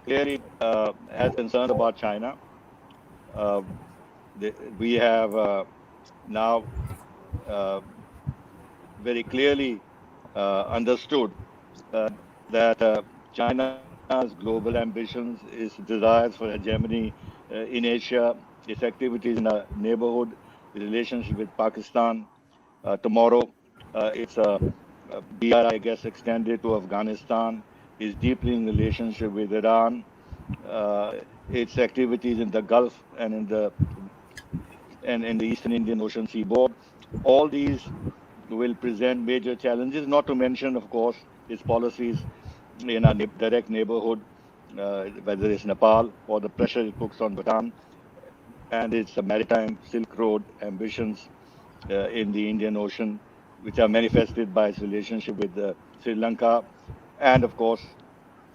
clearly has concerns about China. Uh, we have now uh, very clearly understood that China's global ambitions, its desires for hegemony in Asia, its activities in our neighborhood, the relationship with Pakistan, tomorrow its BRI, I guess, extended to Afghanistan, its deepening relationship with Iran, its activities in the Gulf and in the Eastern Indian Ocean seaboard. All these will present major challenges, not to mention, of course, its policies in our direct neighborhood, whether it's Nepal or the pressure it puts on Bhutan, and its maritime Silk Road ambitions in the Indian Ocean, which are manifested by its relationship with Sri Lanka, and of course,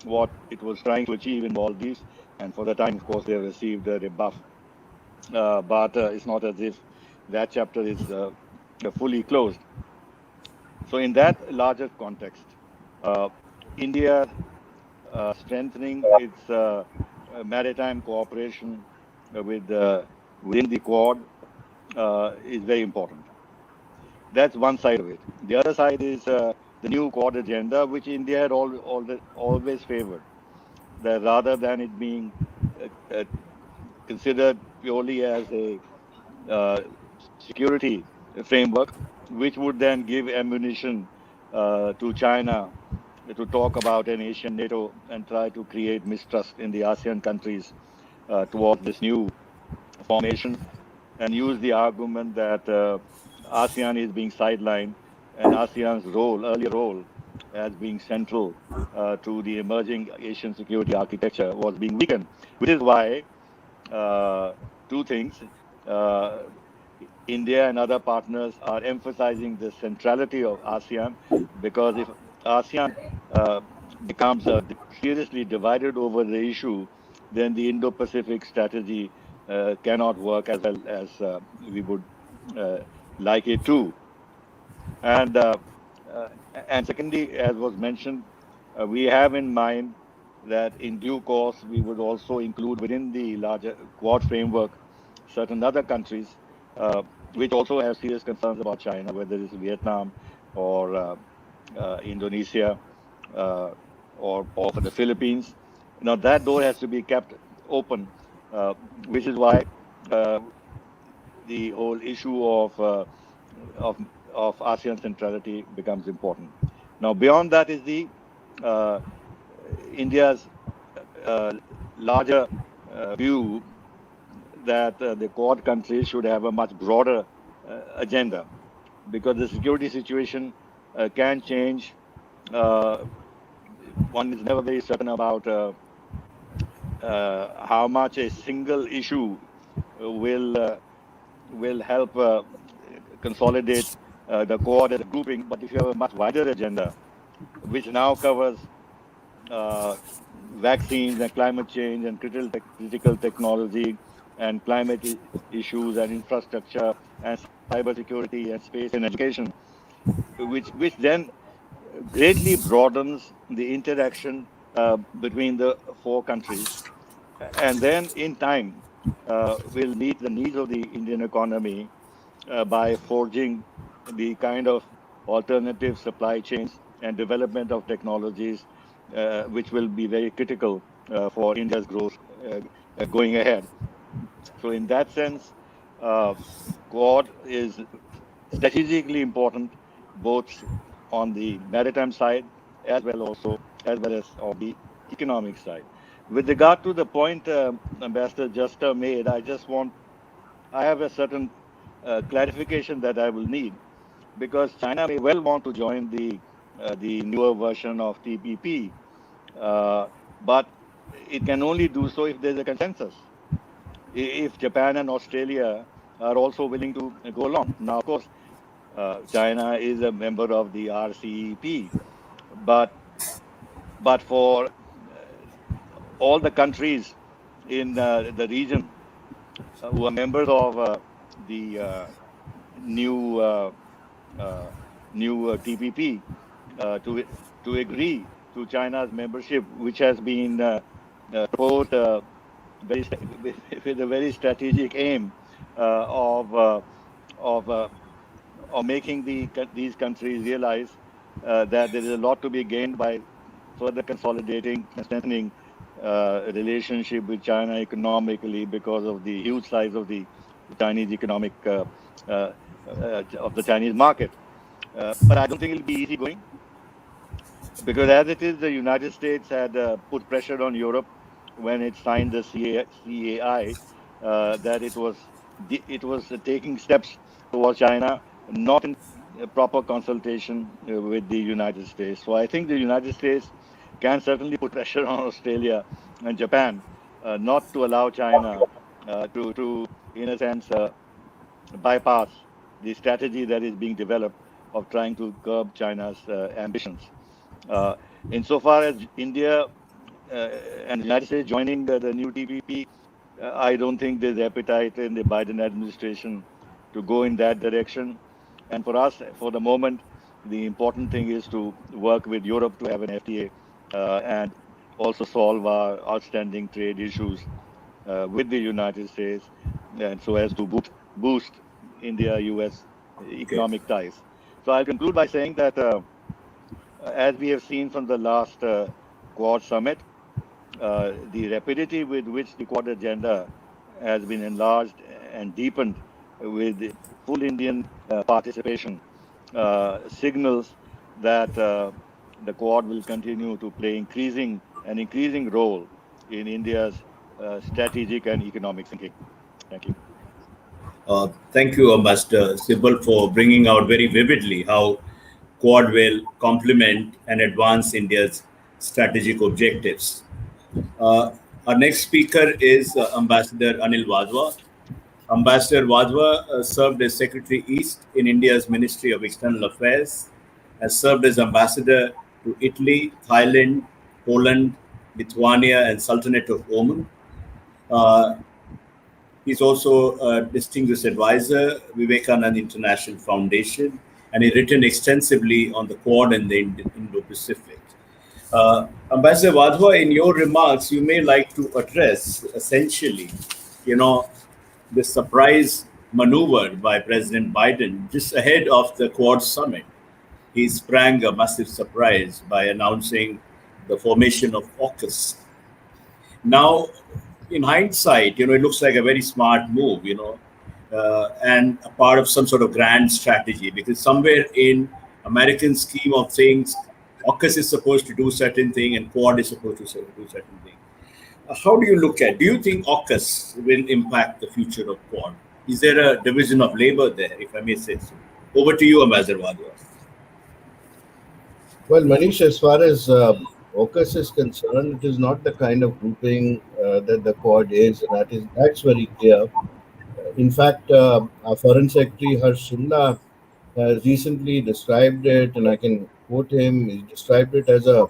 what it was trying to achieve in Maldives. And for the time, of course, they have received a rebuff. But it's not as if that chapter is fully closed. So, in that larger context, uh, India strengthening its maritime cooperation with within the Quad is very important. That's one side of it. The other side is the new Quad agenda, which India had always favored. That rather than it being considered purely as a uh, security framework, which would then give ammunition to China to talk about an Asian NATO and try to create mistrust in the ASEAN countries towards this new formation, and use the argument that ASEAN is being sidelined and ASEAN's earlier role, as being central to the emerging Asian security architecture was being weakened, which is why uh, two things. Uh, India and other partners are emphasizing the centrality of ASEAN, because if ASEAN uh, becomes seriously divided over the issue, then the Indo-Pacific strategy cannot work as well as we would uh, like it to. And uh, and secondly, as was mentioned, we have in mind that in due course we would also include within the larger Quad framework certain other countries, uh, which also have serious concerns about China, whether it's Vietnam or Indonesia or for the Philippines. Now that door has to be kept open, which is why the whole issue of ASEAN centrality becomes important. Now beyond that is the India's larger view that the Quad countries should have a much broader agenda, because the security situation can change. One is never very certain about how much a single issue will help consolidate the Quad as a grouping. But if you have a much wider agenda, which now covers vaccines and climate change and critical technology and climate issues and infrastructure and cybersecurity and space and education, which then greatly broadens the interaction between the four countries, and then in time will meet the needs of the Indian economy by forging the kind of alternative supply chains and development of technologies which will be very critical for India's growth going ahead. So in that sense, Quad is strategically important, both on the maritime side as well as on the economic side. With regard to the point Ambassador Juster made, I have a certain clarification that I will need, because China may well want to join the newer version of TPP, but it can only do so if there's a consensus. If Japan and Australia are also willing to go along. Now, of course, China is a member of the RCEP, but for all the countries in the region who are members of the new TPP to agree to China's membership, which has been proposed with a very strategic aim of making these countries realize that there is a lot to be gained by further consolidating and strengthening relationship with China economically, because of the huge size of the Chinese economic of the Chinese market. But I don't think it'll be easy going, because as it is, the United States had put pressure on Europe when it signed the CAI, that it was taking steps towards China, not in proper consultation with the United States. So I think the United States can certainly put pressure on Australia and Japan not to allow China to in a sense, bypass the strategy that is being developed of trying to curb China's ambitions. Insofar as India and the United States joining the new TPP, I don't think there's appetite in the Biden administration to go in that direction. And for us, for the moment, the important thing is to work with Europe to have an FTA and also solve our outstanding trade issues with the United States, and so as to boost India-US economic ties. So I'll conclude by saying that as we have seen from the last Quad summit, the rapidity with which the Quad agenda has been enlarged and deepened with full Indian participation signals that the Quad will continue to play an increasing role in India's strategic and economic thinking. Thank you. Thank you, Ambassador Sibal, for bringing out very vividly how Quad will complement and advance India's strategic objectives. Our next speaker is Ambassador Anil Wadhwa. Ambassador Wadhwa served as Secretary East in India's Ministry of External Affairs, has served as Ambassador to Italy, Thailand, Poland, Lithuania, and Sultanate of Oman. He's also a distinguished advisor, Vivekananda International Foundation, and he's written extensively on the Quad and the Indo-Pacific. Ambassador Wadhwa, in your remarks, you may like to address essentially, the surprise maneuver by President Biden just ahead of the Quad summit. He sprang a massive surprise by announcing the formation of AUKUS. Now, in hindsight, it looks like a very smart move, and a part of some sort of grand strategy, because somewhere in American scheme of things, AUKUS is supposed to do certain thing and Quad is supposed to do certain thing. How do you look at? Do you think AUKUS will impact the future of Quad? Is there a division of labor there, if I may say so? Over to you, Ambassador Wadhwa. Well, Manish, as far as AUKUS is concerned, it is not the kind of grouping that the Quad is, and that's very clear. In fact, our Foreign Secretary Harsh Shimla recently described it, and I can quote him. He described it as a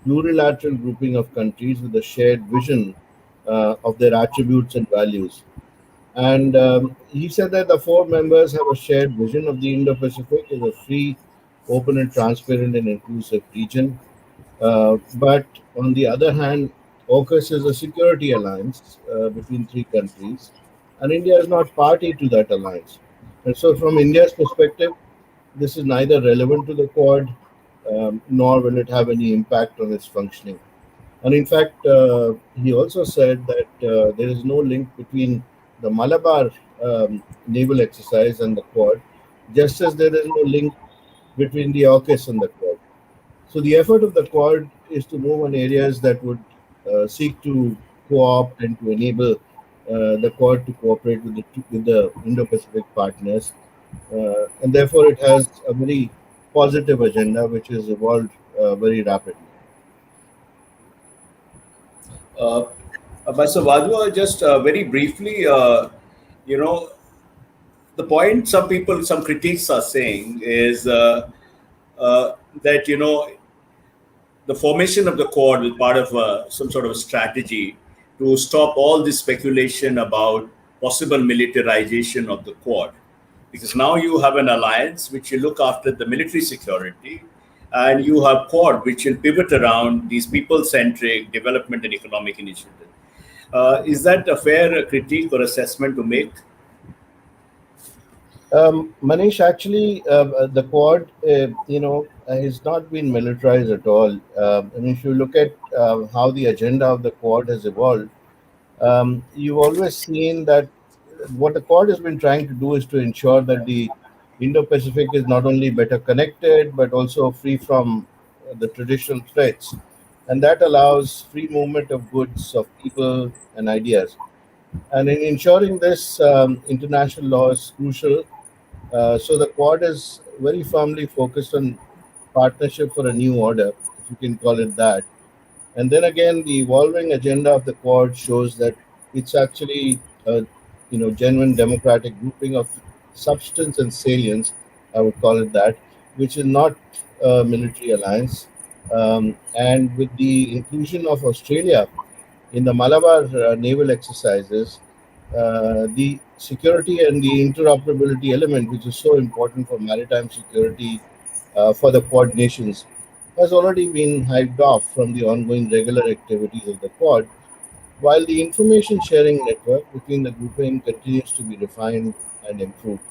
plurilateral grouping of countries with a shared vision of their attributes and values. And he said that the four members have a shared vision of the Indo-Pacific as a free, open, and transparent and inclusive region. But on the other hand, AUKUS is a security alliance between three countries, and India is not party to that alliance. And so, from India's perspective, this is neither relevant to the Quad nor will it have any impact on its functioning. And in fact, he also said that there is no link between the Malabar naval exercise and the Quad, just as there is no link between the AUKUS and the Quad. So the effort of the Quad is to move on areas that would seek to co-opt and to enable the Quad to cooperate with the Indo-Pacific partners. And therefore, it has a very positive agenda which has evolved very rapidly. Ambassador Wadhwa, just very briefly, the point some critics are saying is that, the formation of the Quad is part of some sort of a strategy to stop all this speculation about possible militarization of the Quad. Because now you have an alliance which will look after the military security, and you have Quad which will pivot around these people-centric development and economic initiatives. Is that a fair critique or assessment to make? Manish, actually, the Quad, has not been militarized at all. And if you look at how the agenda of the Quad has evolved, you've always seen that what the Quad has been trying to do is to ensure that the Indo-Pacific is not only better connected, but also free from the traditional threats. And that allows free movement of goods, of people, and ideas. And in ensuring this, international law is crucial. So the Quad is very firmly focused on partnership for a new order, if you can call it that. And then again, the evolving agenda of the Quad shows that it's actually a genuine democratic grouping of substance and salience, I would call it that, which is not a military alliance. And with the inclusion of Australia in the Malabar naval exercises, the security and the interoperability element, which is so important for maritime security for the Quad nations, has already been hived off from the ongoing regular activities of the Quad, while the information sharing network between the grouping continues to be refined and improved.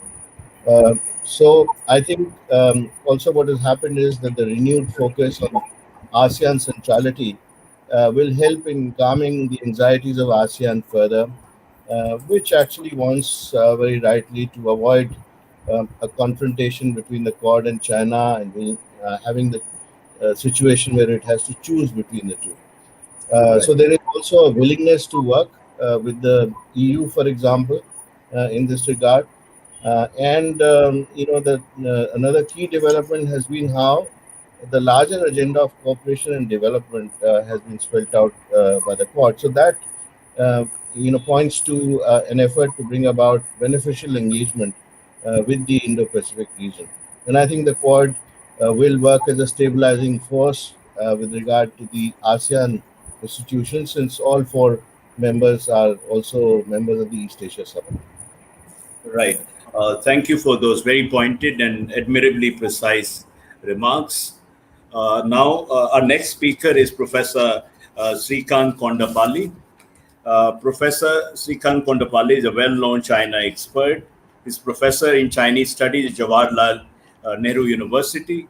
So I think also what has happened is that the renewed focus on ASEAN centrality will help in calming the anxieties of ASEAN further, which actually wants very rightly to avoid a confrontation between the Quad and China, and having the situation where it has to choose between the two. So there is also a willingness to work with the EU, for example, in this regard. Another key development has been how the larger agenda of cooperation and development has been spelled out by the Quad. So that points to an effort to bring about beneficial engagement with the Indo-Pacific region. And I think the Quad will work as a stabilizing force with regard to the ASEAN institutions, since all four members are also members of the East Asia Summit. Right. Thank you for those very pointed and admirably precise remarks. Now, our next speaker is Professor Srikant Kondapalli. Professor Srikant Kondapalli is a well-known China expert He's professor in Chinese studies at Jawaharlal Nehru University.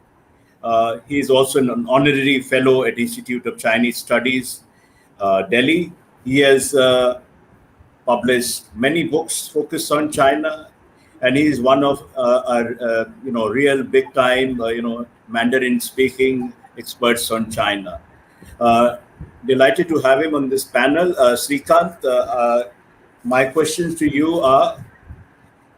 He is also an honorary fellow at Institute of Chinese Studies, Delhi. He has published many books focused on China, and he is one of our real big time Mandarin speaking experts on China. Delighted to have him on this panel. Srikanth, my questions to you are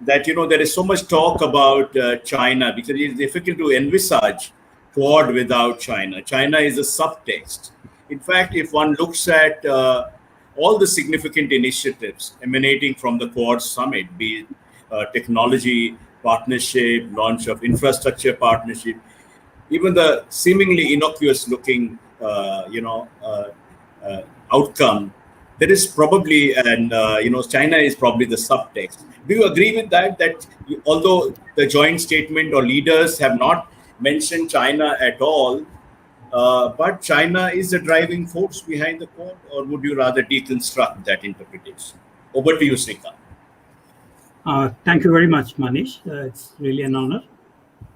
that there is so much talk about China because it is difficult to envisage Quad without China. China is a subtext. In fact, if one looks at all the significant initiatives emanating from the Quad summit, be it technology partnership, launch of infrastructure partnership, even the seemingly innocuous looking outcome, there is probably China is probably the subtext. Do you agree with that, although the joint statement or leaders have not mentioned China at all, but China is the driving force behind the Quad, or would you rather deconstruct that interpretation? Over to you, Srikanth. Thank you very much, Manish. It's really an honor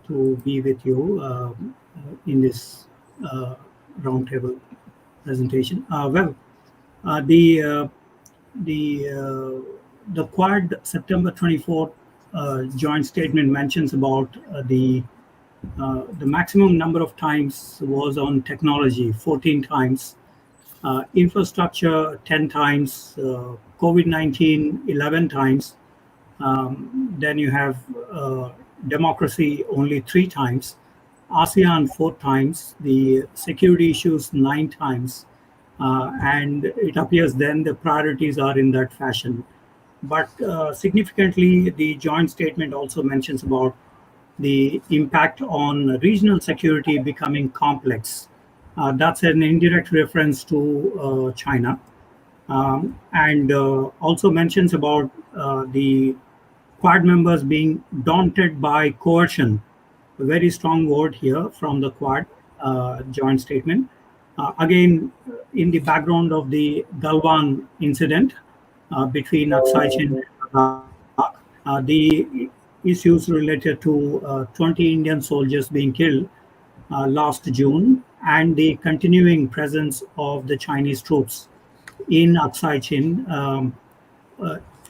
to be with you in this roundtable presentation. The Quad September 24th joint statement mentions about the maximum number of times was on technology, 14 times, infrastructure 10 times, COVID-19 11 times. Then you have democracy only 3 times, ASEAN 4 times, the security issues 9 times, and it appears then the priorities are in that fashion. But significantly, the joint statement also mentions about the impact on regional security becoming complex. That's an indirect reference to China, and also mentions about the Quad members being daunted by coercion. A very strong word here from the Quad joint statement. Again, in the background of the Galwan incident between Aksai Chin and Ladakh, the issues related to 20 Indian soldiers being killed last June, and the continuing presence of the Chinese troops in Aksai Chin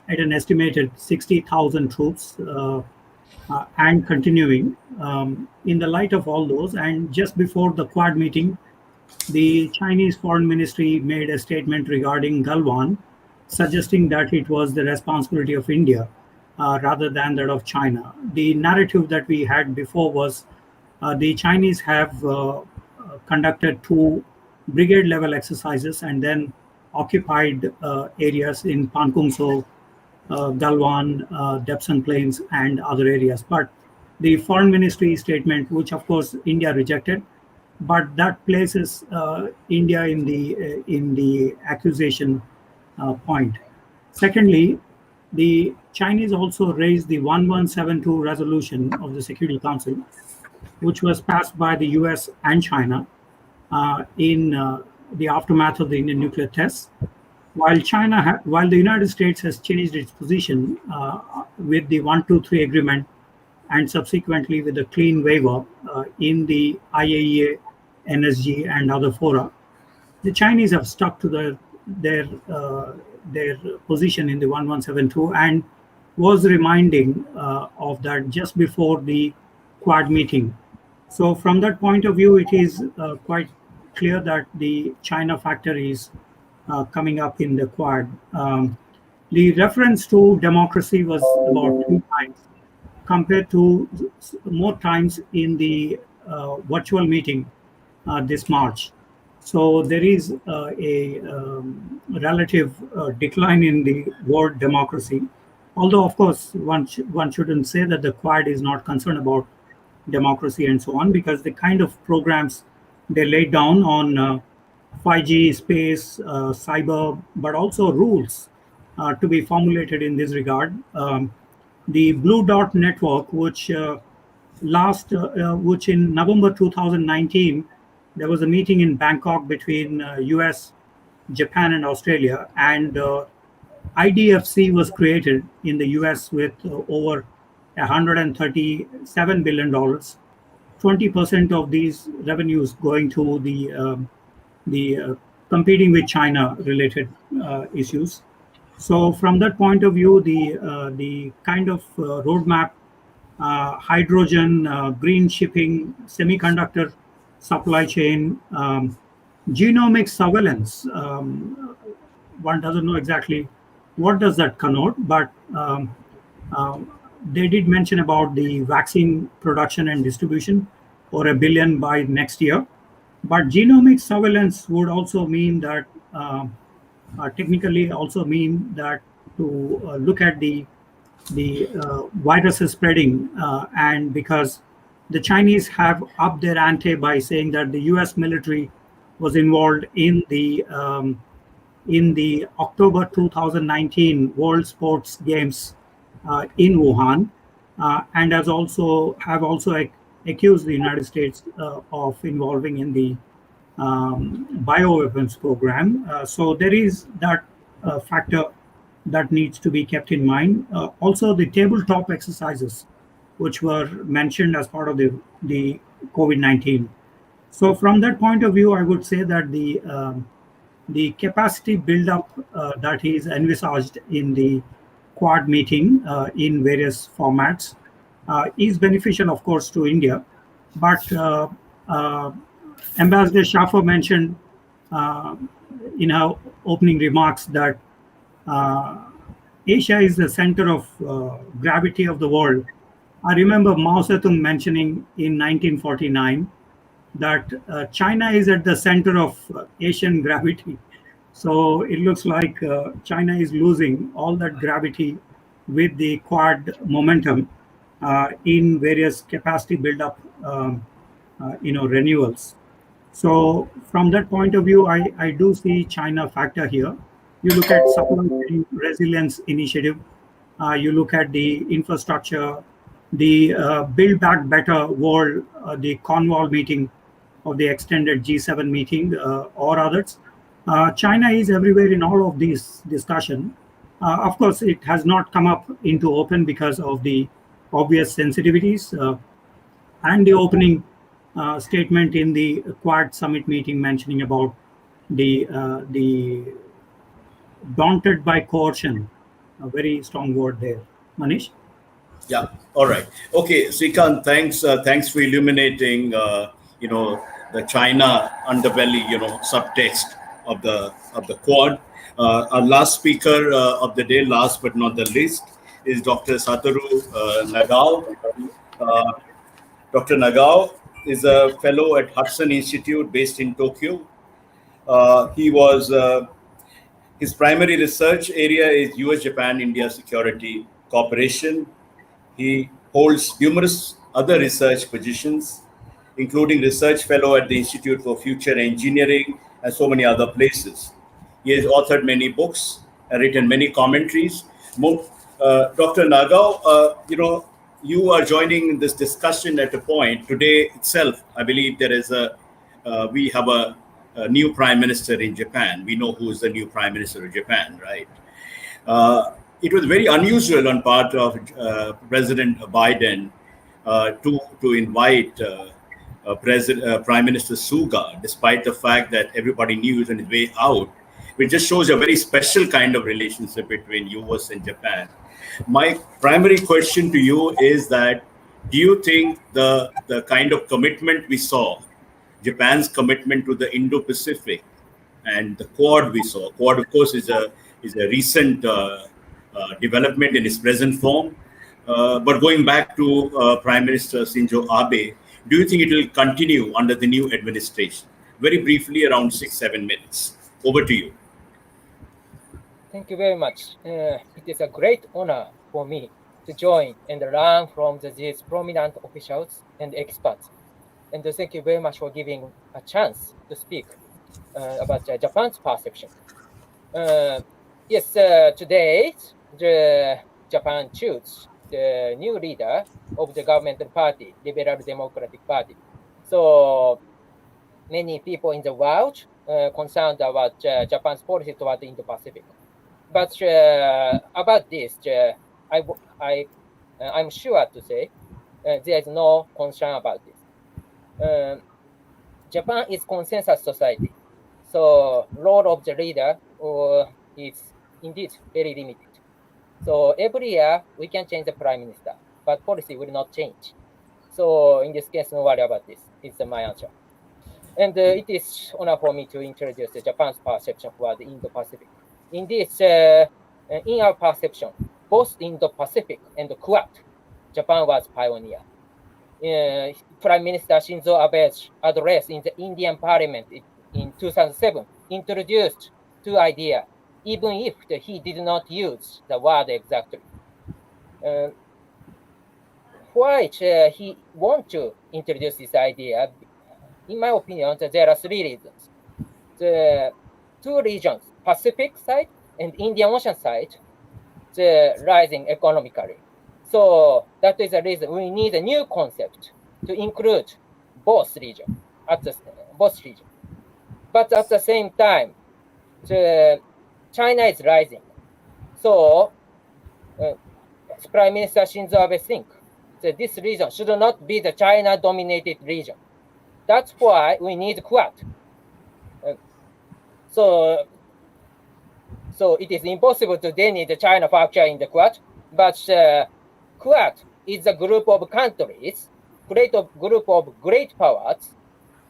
at an estimated 60,000 troops and continuing. In the light of all those, and just before the Quad meeting, the Chinese Foreign Ministry made a statement regarding Galwan, suggesting that it was the responsibility of India rather than that of China. The narrative that we had before was the Chinese have conducted 2 brigade level exercises and then occupied areas in Pankung So, Galwan, Depsan Plains, and other areas. But the Foreign Ministry statement, which of course India rejected, but that places India in the accusation point. Secondly, the Chinese also raised the 1172 resolution of the Security Council, which was passed by the US and China in the aftermath of the Indian nuclear tests. While the United States has changed its position with the 123 agreement and subsequently with the clean waiver in the IAEA, NSG, and other fora, the Chinese have stuck to their position in the 1172 and was reminding of that just before the Quad meeting. So from that point of view, it is quite clear that the China factor is coming up in the Quad. The reference to democracy was about 2 times compared to more times in the virtual meeting this March. So there is a relative decline in the word democracy. Although, of course, one shouldn't say that the Quad is not concerned about democracy and so on, because the kind of programs they laid down on 5G, space, cyber, but also rules to be formulated in this regard. The Blue Dot Network, which which in November 2019, there was a meeting in Bangkok between US, Japan, and Australia, and IDFC was created in the US with over $137 billion. 20% of these revenues going to the competing with China related issues. So from that point of view, the kind of roadmap, hydrogen, green shipping, semiconductor supply chain, genomic surveillance. One doesn't know exactly what does that connote, but they did mention about the vaccine production and distribution, or $1 billion by next year. But genomic surveillance would also mean that technically also mean that to look at the virus is spreading, and because the Chinese have upped their ante by saying that the U.S. military was involved in the October 2019 World Sports Games in Wuhan, and have also accused the United States of involving in the bioweapons program. So there is that factor that needs to be kept in mind. Also, the tabletop exercises, which were mentioned as part of the COVID-19. So from that point of view, I would say that the capacity buildup that is envisaged in the Quad meeting in various formats is beneficial, of course, to India. But Ambassador Schaffer mentioned in her opening remarks that Asia is the center of gravity of the world. I remember Mao Zedong mentioning in 1949 that China is at the center of Asian gravity. So it looks like China is losing all that gravity with the Quad momentum in various capacity buildup, renewals. So from that point of view, I do see China factor here. You look at supply chain resilience initiative, you look at the infrastructure, the Build Back Better World, the Cornwall meeting of the extended G7 meeting or others. China is everywhere in all of these discussion. Of course, it has not come up into open because of the obvious sensitivities and the opening statement in the Quad summit meeting mentioning about the daunted by coercion, a very strong word there. Manish? Yeah. All right. Okay, Srikanth, thanks for illuminating, the China underbelly, subtext of the Quad. Our last speaker of the day, last but not the least, is Dr. Satoru Nagao. Dr. Nagao is a fellow at Hudson Institute based in Tokyo. His primary research area is US-Japan-India security cooperation. He holds numerous other research positions, including research fellow at the Institute for Future Engineering and so many other places. He has authored many books and written many commentaries. Dr. Nagao, you are joining this discussion at a point today itself. I believe we have a new prime minister in Japan. We know who is the new prime minister of Japan, right? It was very unusual on part of President Biden to invite Prime Minister Suga, despite the fact that everybody knew he was on his way out, which just shows a very special kind of relationship between US and Japan. My primary question to you is that, do you think the kind of commitment we saw, Japan's commitment to the Indo-Pacific, and the Quad we saw, Quad of course is a recent development in its present form, but going back to Prime Minister Shinzo Abe, do you think it will continue under the new administration? Very briefly, around 6-7 minutes. Over to you. Thank you very much. It is a great honor for me to join and learn from these prominent officials and experts. And thank you very much for giving a chance to speak about Japan's perception. Yes, today Japan chose the new leader of the governmental party, Liberal Democratic Party. So many people in the world concerned about Japan's policy toward the Indo-Pacific. But about this, I'm sure to say there is no concern about this. Japan is consensus society, so role of the leader is indeed very limited. So every year we can change the prime minister, but policy will not change. So in this case, no worry about this. It's my answer. And it is honor for me to introduce Japan's perception for the Indo-Pacific. In this, in our perception, both Indo-Pacific and Quad, Japan was pioneer. Prime Minister Shinzo Abe's address in the Indian Parliament in 2007 introduced two ideas, even if he did not use the word exactly. Why he want to introduce this idea? In my opinion, there are three reasons. The two regions, Pacific side and Indian Ocean side, the rising economically. So that is the reason we need a new concept to include both regions. But at the same time, China is rising. So Prime Minister Shinzo Abe thinks that this region should not be the China-dominated region. That's why we need Quad. So it is impossible to deny the China factor in the Quad, but Quad is a group of countries, group of great powers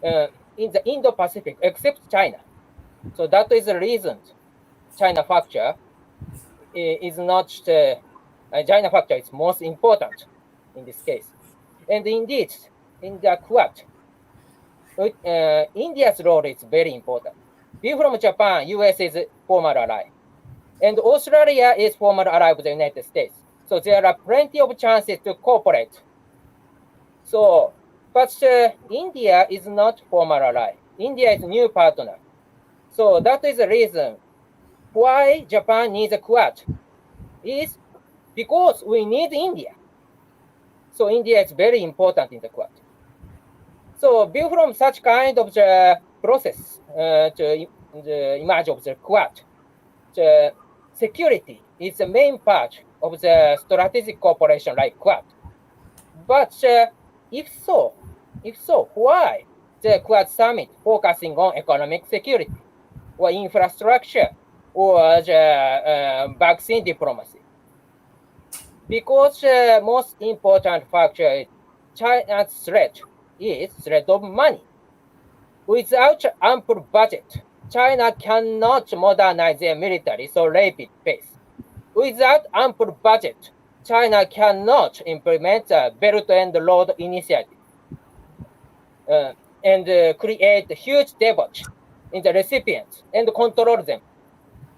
in the Indo-Pacific, except China. So that is the reason China factor is not China factor is most important in this case. And indeed, in the Quad, India's role is very important. View from Japan, US is former ally. And Australia is former ally of the United States. So there are plenty of chances to cooperate. So, but India is not former ally. India is new partner. So that is the reason why Japan needs a Quad. Is because we need India. So India is very important in the Quad. So view from such kind of the process to the image of the Quad, the security is the main part of the strategic cooperation like Quad. But if so, why the Quad summit focusing on economic security or infrastructure or the vaccine diplomacy? Because the most important factor is China's threat is threat of money. Without ample budget, China cannot modernize their military so rapid pace. Without ample budget, China cannot implement the Belt and Road Initiative and create huge debauch in the recipients and control them.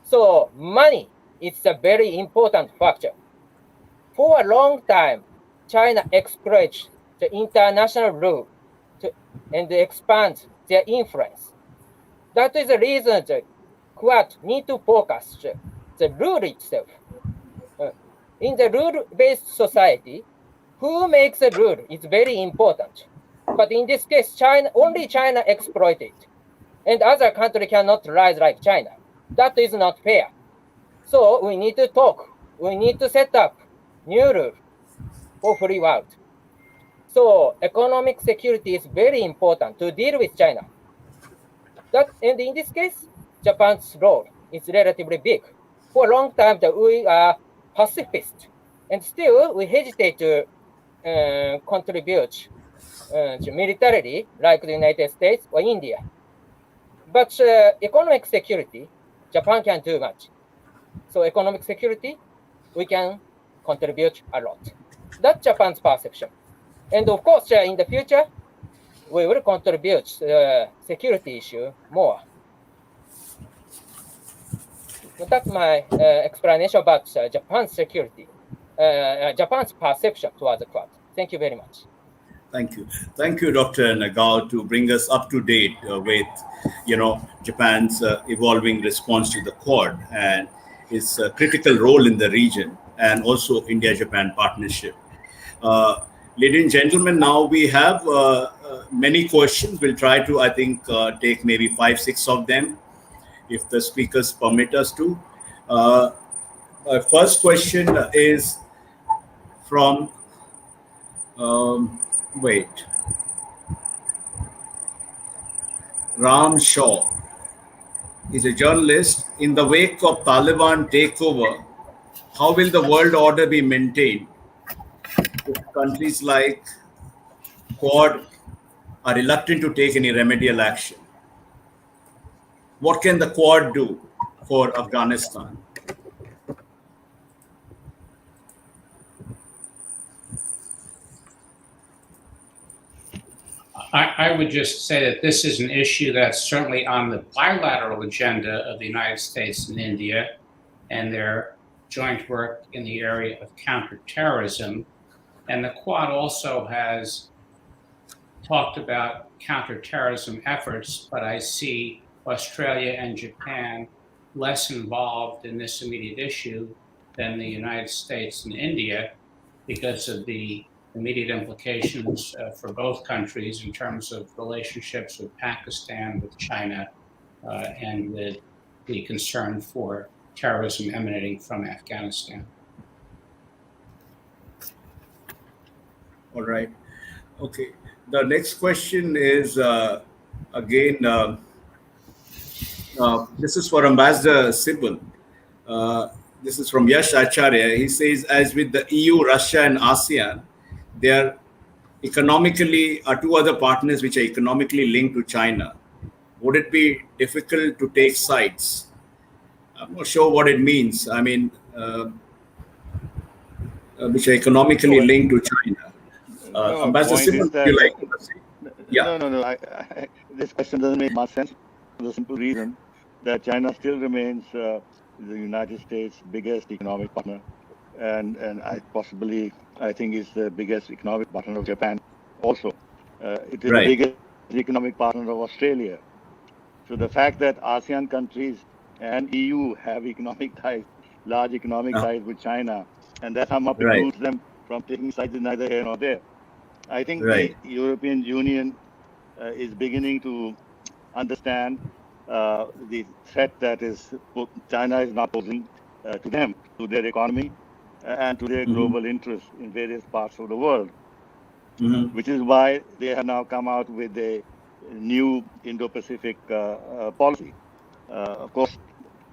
So money is a very important factor. For a long time, China exploits the international rule and expand their influence. That is the reason the Quad need to focus the rule itself. In the rule-based society, who makes the rule is very important. But in this case, only China exploited, and other country cannot rise like China. That is not fair. So we need to talk. We need to set up new rule for free world. So economic security is very important to deal with China. And in this case, Japan's role is relatively big. For a long time, we are pacifist, and still we hesitate to contribute militarily like the United States or India. But economic security, Japan can do much. So economic security, we can contribute a lot. That's Japan's perception. And of course, in the future, we will contribute security issue more. That's my explanation about Japan's security, Japan's perception towards the Quad. Thank you very much. Thank you. Thank you, Dr. Nagao, to bring us up to date with, Japan's evolving response to the Quad and its critical role in the region, and also India-Japan partnership. Ladies and gentlemen, now we have many questions. We'll try to, I think, take maybe 5-6 of them, if the speakers permit us to. My first question is from, wait, Ram Shaw. He's a journalist. In the wake of Taliban takeover, how will the world order be maintained if countries like Quad are reluctant to take any remedial action? What can the Quad do for Afghanistan? I would just say that this is an issue that's certainly on the bilateral agenda of the United States and India and their joint work in the area of counterterrorism. And the Quad also has talked about counterterrorism efforts, but I see Australia and Japan less involved in this immediate issue than the United States and India because of the immediate implications for both countries in terms of relationships with Pakistan, with China, and with the concern for terrorism emanating from Afghanistan. All right. Okay. The next question is again, this is for Ambassador Sibul. This is from Yash Acharya. He says, as with the EU, Russia, and ASEAN, they are two other partners which are economically linked to China. Would it be difficult to take sides? I'm not sure what it means. I mean, which are economically linked to China. Ambassador Sibul, would you like to say? Yeah. No. This question doesn't make much sense for the simple reason that China still remains the United States' biggest economic partner, and I think is the biggest economic partner of Japan also. It is the biggest economic partner of Australia. So the fact that ASEAN countries and EU have large economic ties with China, and that somehow precludes them from taking sides in neither here nor there. I think the European Union is beginning to understand the threat that China is now posing to them, to their economy, and to their global interests in various parts of the world, which is why they have now come out with a new Indo-Pacific policy. Of course,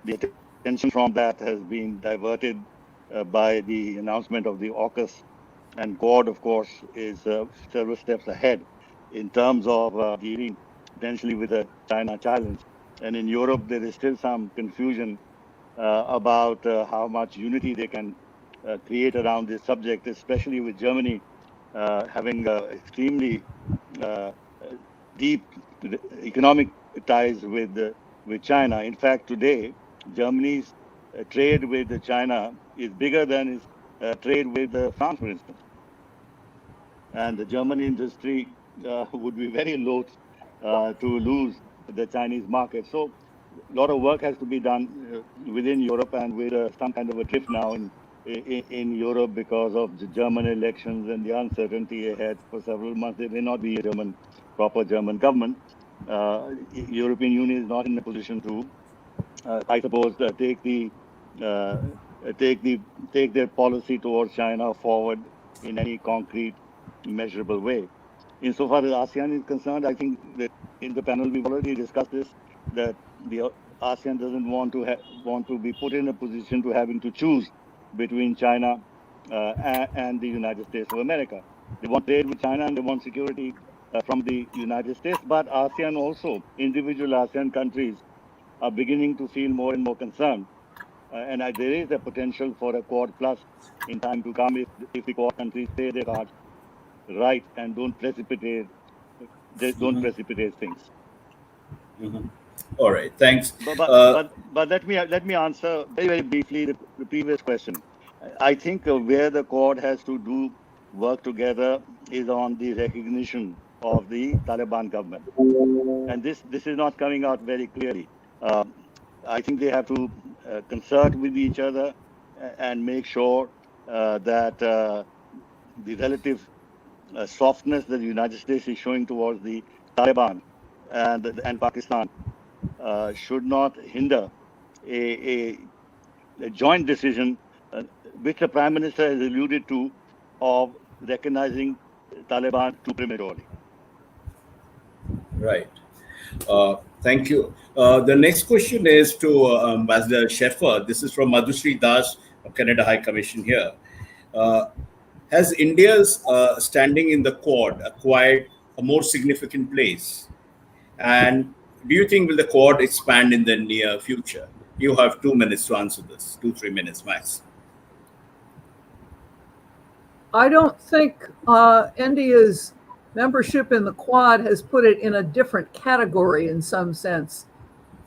the attention from that has been diverted by the announcement of the AUKUS, and Quad, of course, is several steps ahead in terms of dealing potentially with the China challenge. And in Europe, there is still some confusion about how much unity they can create around this subject, especially with Germany having extremely deep economic ties with China. In fact, today, Germany's trade with China is bigger than its trade with France, for instance. And the German industry would be very loath to lose the Chinese market. So a lot of work has to be done within Europe, and with some kind of a drift now in Europe because of the German elections and the uncertainty ahead for several months. There may not be a proper German government. European Union is not in a position to, I suppose, take their policy towards China forward in any concrete, measurable way. Insofar as ASEAN is concerned, I think that in the panel we've already discussed this, that the ASEAN doesn't want to be put in a position to having to choose between China and the United States of America. They want trade with China and they want security from the United States, but ASEAN also, individual ASEAN countries are beginning to feel more and more concerned. And there is a potential for a Quad Plus in time to come if the Quad countries play their cards right and don't precipitate things. All right, thanks. But let me answer very, very briefly the previous question. I think where the Quad has to work together is on the recognition of the Taliban government, and this is not coming out very clearly. I think they have to consult with each other and make sure that the relative softness that the United States is showing towards the Taliban and Pakistan should not hinder a joint decision, which the Prime Minister has alluded to, of recognizing Taliban too prematurely. Right. Thank you. The next question is to Ambassador Sheffer. This is from Madhusri Das of Canada High Commission here. Has India's standing in the Quad acquired a more significant place? And do you think will the Quad expand in the near future? You have 2 minutes to answer this, 2-3 minutes max. I don't think India's membership in the Quad has put it in a different category in some sense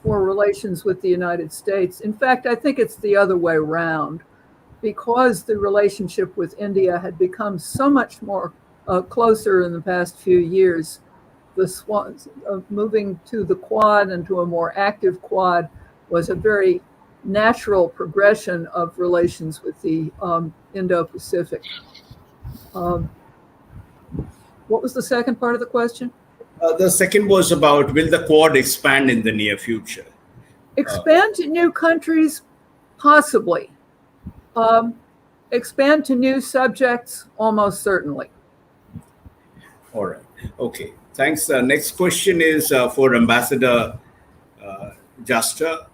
for relations with the United States. In fact, I think it's the other way around, because the relationship with India had become so much more closer in the past few years. Moving to the Quad and to a more active Quad was a very natural progression of relations with the Indo-Pacific. What was the second part of the question? The second was about, will the Quad expand in the near future? Expand to new countries? Possibly. Expand to new subjects? Almost certainly. All right. Okay. Thanks. Next question is for Ambassador Jasta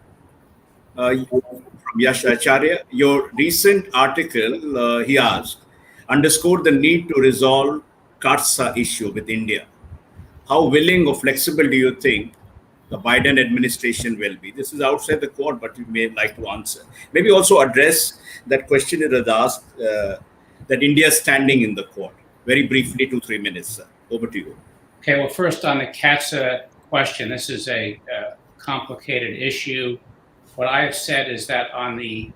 from Yash Acharya. Your recent article, he asked, underscored the need to resolve CARSA issue with India. How willing or flexible do you think the Biden administration will be? This is outside the Quad, but you may like to answer. Maybe also address that question it was asked, that India is standing in the Quad. Very briefly, 2-3 minutes, sir. Over to you. Okay, well, first on the CATSA question, this is a complicated issue. What I have said is that on the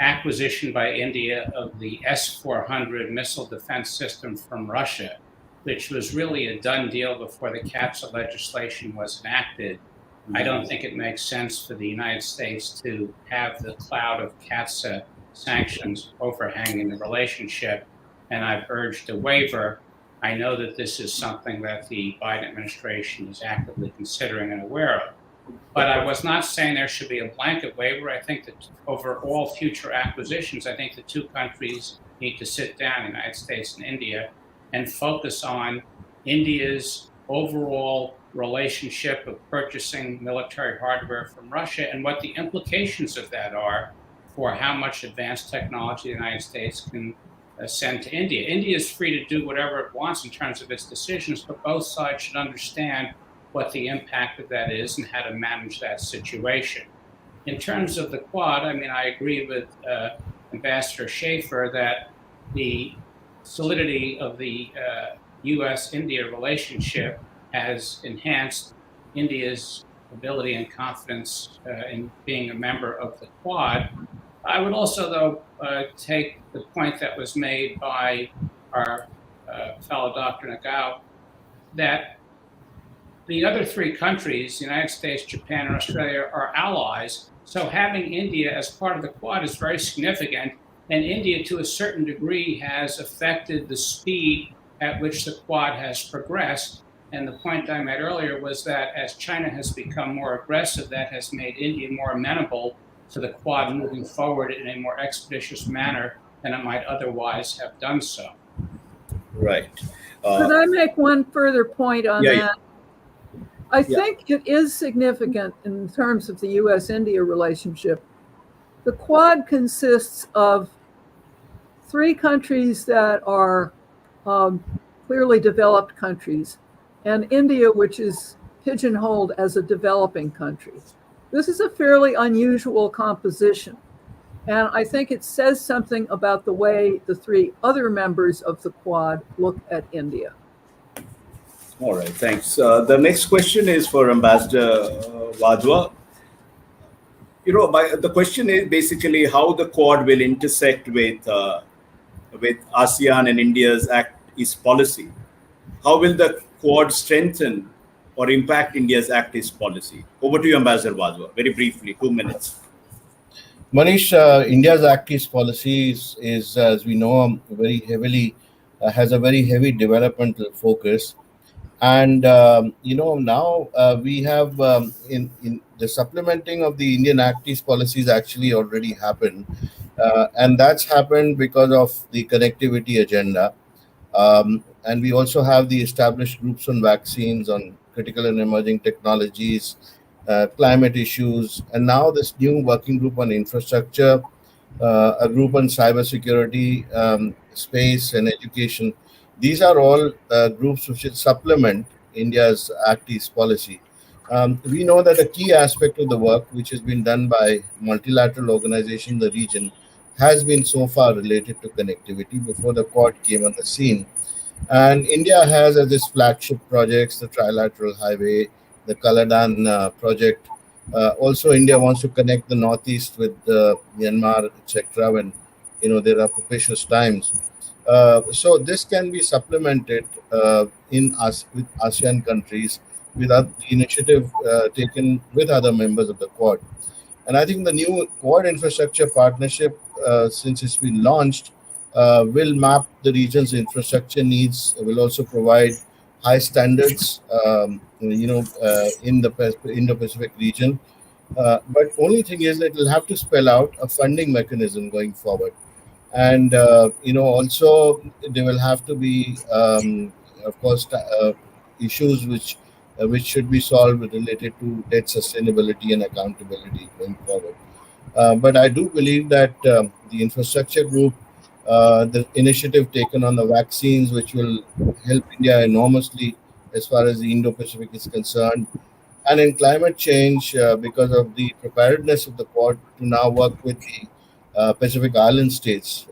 acquisition by India of the S-400 missile defense system from Russia, which was really a done deal before the CATSA legislation was enacted, I don't think it makes sense for the United States to have the cloud of CATSA sanctions overhanging the relationship, and I've urged a waiver. I know that this is something that the Biden administration is actively considering and aware of. But I was not saying there should be a blanket waiver. I think that over all future acquisitions, I think the two countries need to sit down, the United States and India, and focus on India's overall relationship of purchasing military hardware from Russia and what the implications of that are for how much advanced technology the United States can send to India. India is free to do whatever it wants in terms of its decisions, but both sides should understand what the impact of that is and how to manage that situation. In terms of the Quad, I mean, I agree with Ambassador Schaefer that the solidity of the U.S.-India relationship has enhanced India's ability and confidence in being a member of the Quad. I would also, though, take the point that was made by our fellow Dr. Nagao, that the other three countries, the United States, Japan, and Australia, are allies. So having India as part of the Quad is very significant. And India, to a certain degree, has affected the speed at which the Quad has progressed. And the point I made earlier was that as China has become more aggressive, that has made India more amenable to the Quad moving forward in a more expeditious manner than it might otherwise have done so. Right. Could I make one further point on that? Yeah. I think it is significant in terms of the U.S.-India relationship. The Quad consists of three countries that are clearly developed countries, and India, which is pigeonholed as a developing country. This is a fairly unusual composition, and I think it says something about the way the three other members of the Quad look at India. All right, thanks. The next question is for Ambassador Wadhwa. The question is basically how the Quad will intersect with ASEAN and India's Act East policy. How will the Quad strengthen or impact India's Act East policy? Over to you, Ambassador Wadhwa. Very briefly, 2 minutes. Manish, India's Act East policy is, as we know, very heavily has a very heavy developmental focus. And now we have in the supplementing of the Indian Act East policies actually already happened, and that's happened because of the connectivity agenda. And we also have the established groups on vaccines, on critical and emerging technologies, climate issues, and now this new working group on infrastructure, a group on cybersecurity, space, and education. These are all groups which should supplement India's Act East policy. We know that a key aspect of the work which has been done by multilateral organizations in the region has been so far related to connectivity before the Quad came on the scene. And India has as its flagship projects the Trilateral Highway, the Kaladan project. Also, India wants to connect the Northeast with Myanmar, etc. When there are propitious times. So this can be supplemented with ASEAN countries with the initiative taken with other members of the Quad. And I think the new Quad infrastructure partnership, since it's been launched, will map the region's infrastructure needs, will also provide high standards, in the Indo-Pacific region. But only thing is that it will have to spell out a funding mechanism going forward. And, also there will have to be, of course, issues which should be solved related to debt sustainability and accountability going forward. But I do believe that the infrastructure group, the initiative taken on the vaccines, which will help India enormously as far as the Indo-Pacific is concerned, and in climate change, because of the preparedness of the Quad to now work with the Pacific Island states,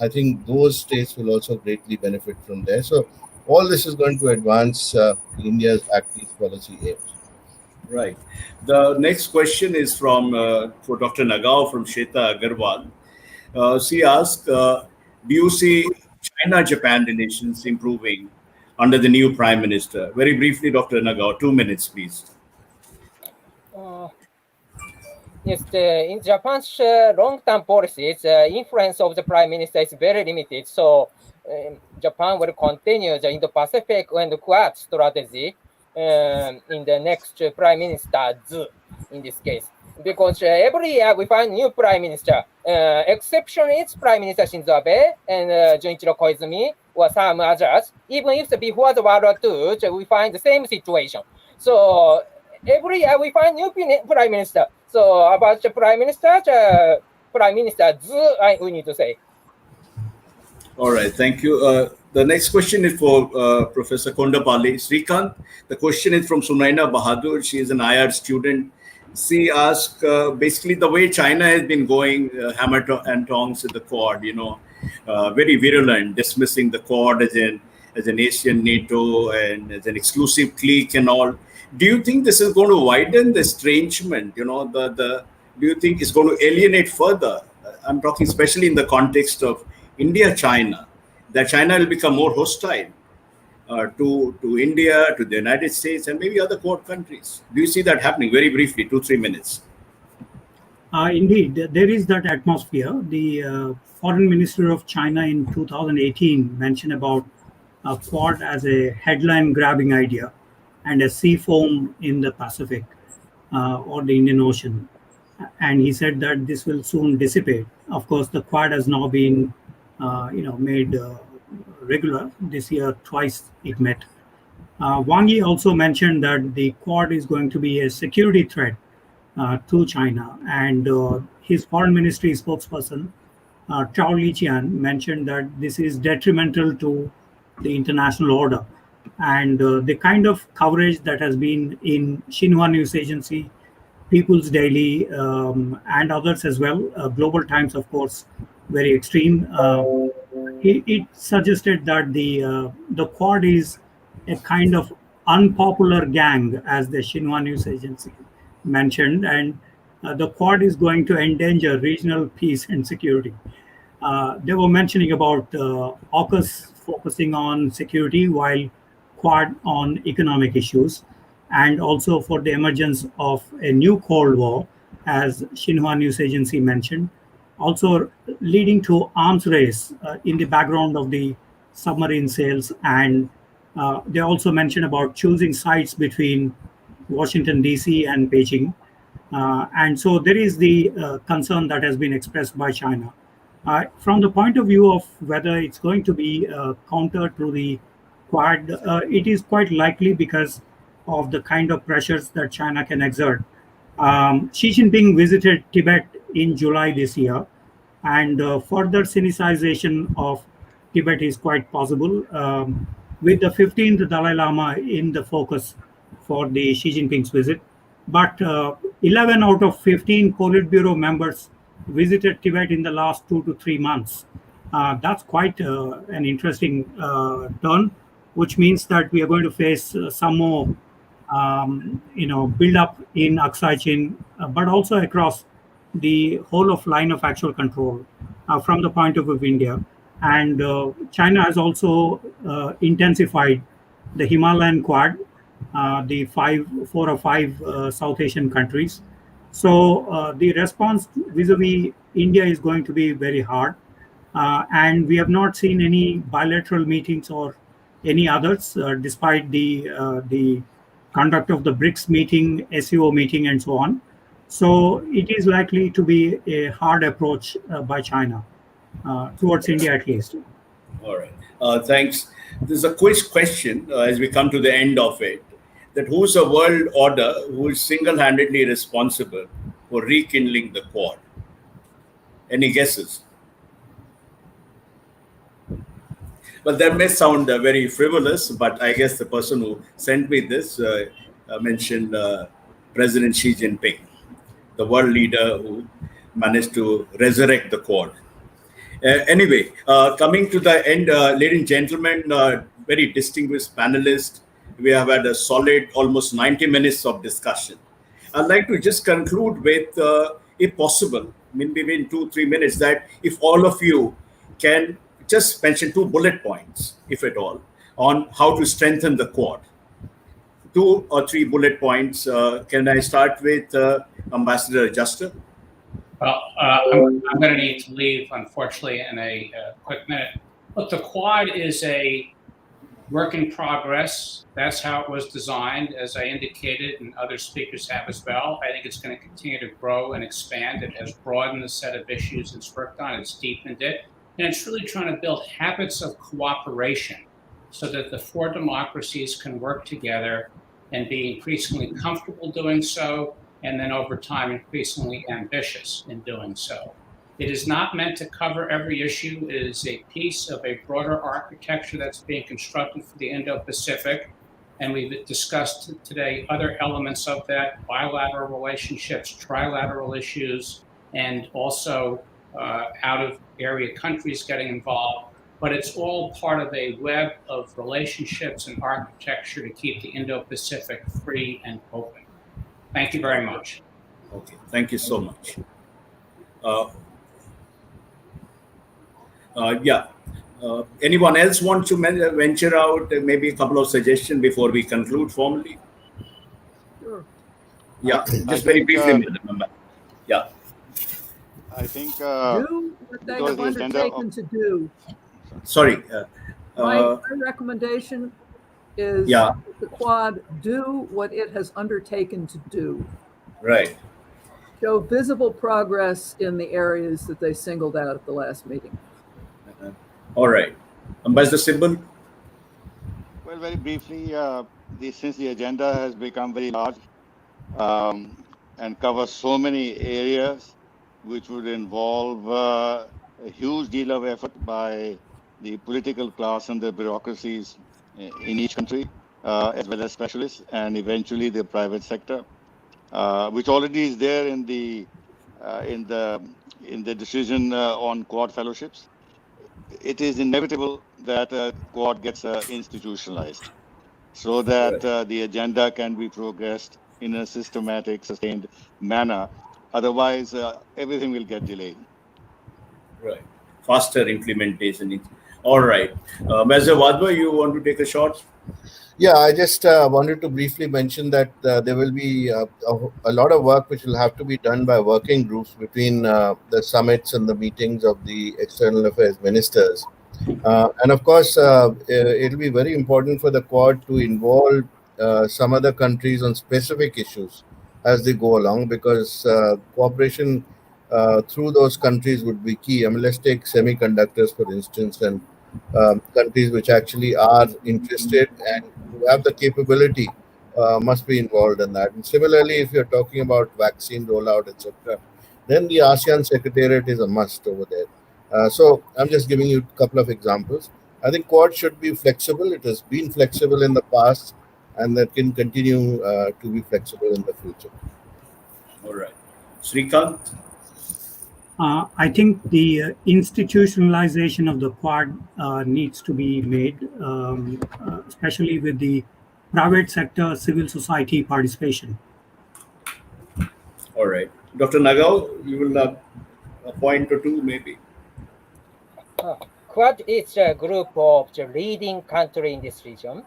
I think those states will also greatly benefit from there. So all this is going to advance India's Act East policy aims. Right. The next question is from for Dr. Nagao from Sheta Agarwal. She asked, do you see China-Japan relations improving under the new Prime Minister? Very briefly, Dr. Nagao, 2 minutes, please. Yes, in Japan's long-term policies, influence of the Prime Minister is very limited. So Japan will continue the Indo-Pacific and Quad strategy in the next Prime Ministers in this case. Because every year we find new Prime Minister. Exception is Prime Minister Shinzo Abe and Junichiro Koizumi or some others. Even if before the World War II, we find the same situation. So every year we find new Prime Minister. So about the Prime Minister, we need to say. All right, thank you. The next question is for Professor Kondapalli. Srikanth, the question is from Sunaina Bahadur. She is an IR student. She asked, basically the way China has been going hammer and tongs with the Quad, very virulent, dismissing the Quad as an Asian NATO and as an exclusive clique and all. Do you think this is going to widen the estrangement? Do you think it's going to alienate further? I'm talking especially in the context of India-China, that China will become more hostile to India, to the United States, and maybe other Quad countries. Do you see that happening? Very briefly, 2-3 minutes. Indeed, there is that atmosphere. The foreign minister of China in 2018 mentioned about Quad as a headline-grabbing idea and a sea foam in the Pacific or the Indian Ocean. And he said that this will soon dissipate. Of course, the Quad has now been made regular. This year, twice it met. Wang Yi also mentioned that the Quad is going to be a security threat to China. And his foreign ministry spokesperson, Chao Liqian, mentioned that this is detrimental to the international order. And the kind of coverage that has been in Xinhua News Agency, People's Daily, and others as well, Global Times, of course, very extreme. It suggested that the Quad is a kind of unpopular gang, as the Xinhua News Agency mentioned, and the Quad is going to endanger regional peace and security. They were mentioning about AUKUS focusing on security while Quad on economic issues, and also for the emergence of a new Cold War, as Xinhua News Agency mentioned, also leading to arms race in the background of the submarine sales and They also mentioned about choosing sites between Washington, D.C. and Beijing. And so there is the concern that has been expressed by China. From the point of view of whether it's going to be counter to the Quad, it is quite likely because of the kind of pressures that China can exert. Xi Jinping visited Tibet in July this year, and further sinicization of Tibet is quite possible, with the 15th Dalai Lama in the focus for the Xi Jinping's visit. But 11 out of 15 Politburo members visited Tibet in the last 2 to 3 months. That's quite an interesting turn, which means that we are going to face some more build up in Aksai Chin, but also across the whole of line of actual control from the point of view of India. And China has also intensified the Himalayan Quad, the 4 or 5 South Asian countries. So the response vis-a-vis India is going to be very hard. And we have not seen any bilateral meetings or any others, despite the conduct of the BRICS meeting, SEO meeting, and so on. So it is likely to be a hard approach by China towards India, at least. All right. Thanks. This is a quick question as we come to the end of it. That who's a world order who is single-handedly responsible for rekindling the Quad? Any guesses? Well, that may sound very frivolous, but I guess the person who sent me this mentioned President Xi Jinping, the world leader who managed to resurrect the Quad. Anyway, coming to the end, ladies and gentlemen, very distinguished panelists, we have had a solid almost 90 minutes of discussion. I'd like to just conclude with, if possible, maybe in 2-3 minutes, that if all of you can just mention 2 bullet points, if at all, on how to strengthen the Quad. 2 or 3 bullet points. Can I start with Ambassador Juster? Well, I'm going to need to leave, unfortunately, in a quick minute. Look, the Quad is a work in progress. That's how it was designed, as I indicated, and other speakers have as well. I think it's going to continue to grow and expand. It has broadened the set of issues it's worked on. It's deepened it. And it's really trying to build habits of cooperation so that the 4 democracies can work together and be increasingly comfortable doing so, and then over time, increasingly ambitious in doing so. It is not meant to cover every issue. It is a piece of a broader architecture that's being constructed for the Indo-Pacific. And we've discussed today other elements of that, bilateral relationships, trilateral issues, and also out-of-area countries getting involved. But it's all part of a web of relationships and architecture to keep the Indo-Pacific free and open. Thank you very much. Okay, thank you so much. Anyone else want to venture out maybe a couple of suggestions before we conclude formally? Sure. Yeah, just very briefly, remember. Yeah. I think Do what they have undertaken to do. Sorry. My recommendation is the Quad do what it has undertaken to do. Right. Show visible progress in the areas that they singled out at the last meeting. All right. Ambassador Sibbal? Well, very briefly, since the agenda has become very large and covers so many areas, which would involve a huge deal of effort by the political class and the bureaucracies in each country, as well as specialists, and eventually the private sector, which already is there in the decision on Quad fellowships. It is inevitable that Quad gets institutionalized, so that the agenda can be progressed in a systematic, sustained manner. Otherwise, everything will get delayed. Right. Faster implementation. All right. Mr. Wadhwa, you want to take a shot? Yeah, I just wanted to briefly mention that there will be a lot of work which will have to be done by working groups between the summits and the meetings of the external affairs ministers. And of course, it'll be very important for the Quad to involve some other countries on specific issues as they go along, because cooperation through those countries would be key. I mean, let's take semiconductors, for instance, and countries which actually are interested and who have the capability must be involved in that. And similarly, if you're talking about vaccine rollout, etc., then the ASEAN Secretariat is a must over there. So I'm just giving you a couple of examples. I think Quad should be flexible. It has been flexible in the past, and that can continue to be flexible in the future. All right. Srikant? I think the institutionalization of the Quad needs to be made, especially with the private sector, civil society participation. All right. Dr. Nagao, you will have a point or two, maybe. Quad is a group of the leading country in this region.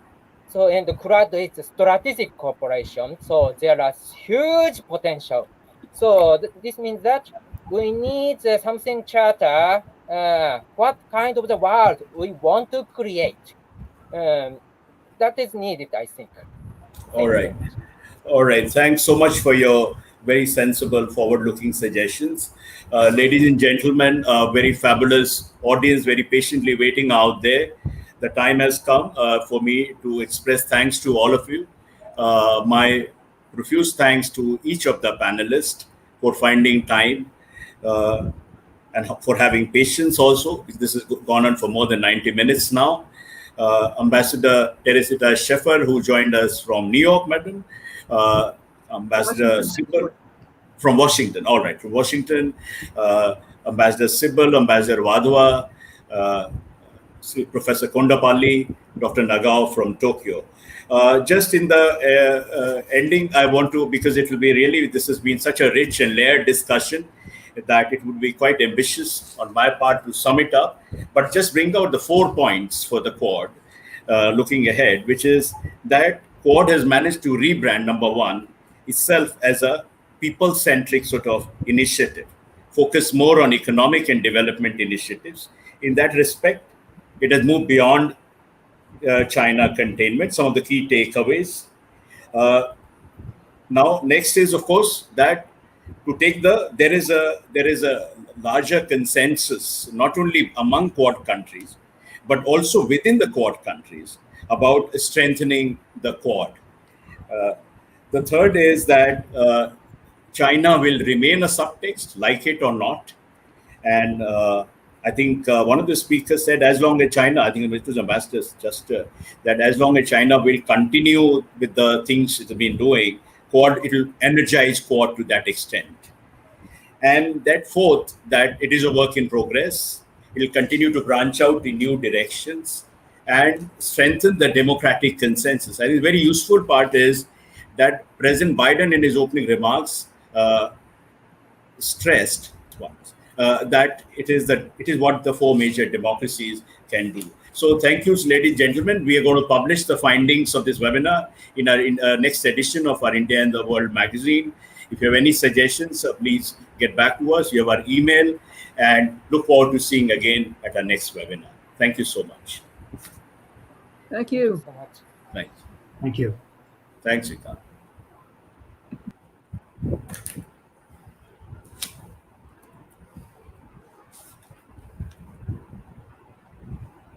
So, and Quad is a strategic cooperation. So there are huge potential. So this means that we need something charter. What kind of the world we want to create? That is needed, I think. All right. All right. Thanks so much for your very sensible, forward-looking suggestions. Ladies and gentlemen, very fabulous audience, very patiently waiting out there. The time has come for me to express thanks to all of you. My profuse thanks to each of the panelists for finding time and for having patience also. This has gone on for more than 90 minutes now. Ambassador Teresita Sheffer, who joined us from New York, madam. Ambassador Sibbal from Washington. All right, from Washington. Ambassador Sibbal, Ambassador Wadhwa, Professor Kondapalli, Dr. Nagao from Tokyo. Just in the ending, I want to, because it will be really, this has been such a rich and layered discussion that it would be quite ambitious on my part to sum it up, but just bring out the 4 points for the Quad looking ahead, which is that Quad has managed to rebrand, number one, itself as a people-centric sort of initiative, focus more on economic and development initiatives. In that respect, it has moved beyond China containment, some of the key takeaways. Now, next is, of course, that to take there is a larger consensus, not only among Quad countries, but also within the Quad countries about strengthening the Quad. The third is that China will remain a subtext, like it or not. And I think one of the speakers said, as long as China, I think it was Ambassador, just that as long as China will continue with the things it's been doing, Quad, it will energize Quad to that extent. And that fourth, that it is a work in progress. It will continue to branch out in new directions and strengthen the democratic consensus. I think the very useful part is that President Biden in his opening remarks stressed that it is what the 4 major democracies can do. So thank you, ladies and gentlemen. We are going to publish the findings of this webinar in our next edition of our India and the World magazine. If you have any suggestions, please get back to us. You have our email, and look forward to seeing again at our next webinar. Thank you so much. Thank you. Thanks. Thank you. Thanks, Srikant.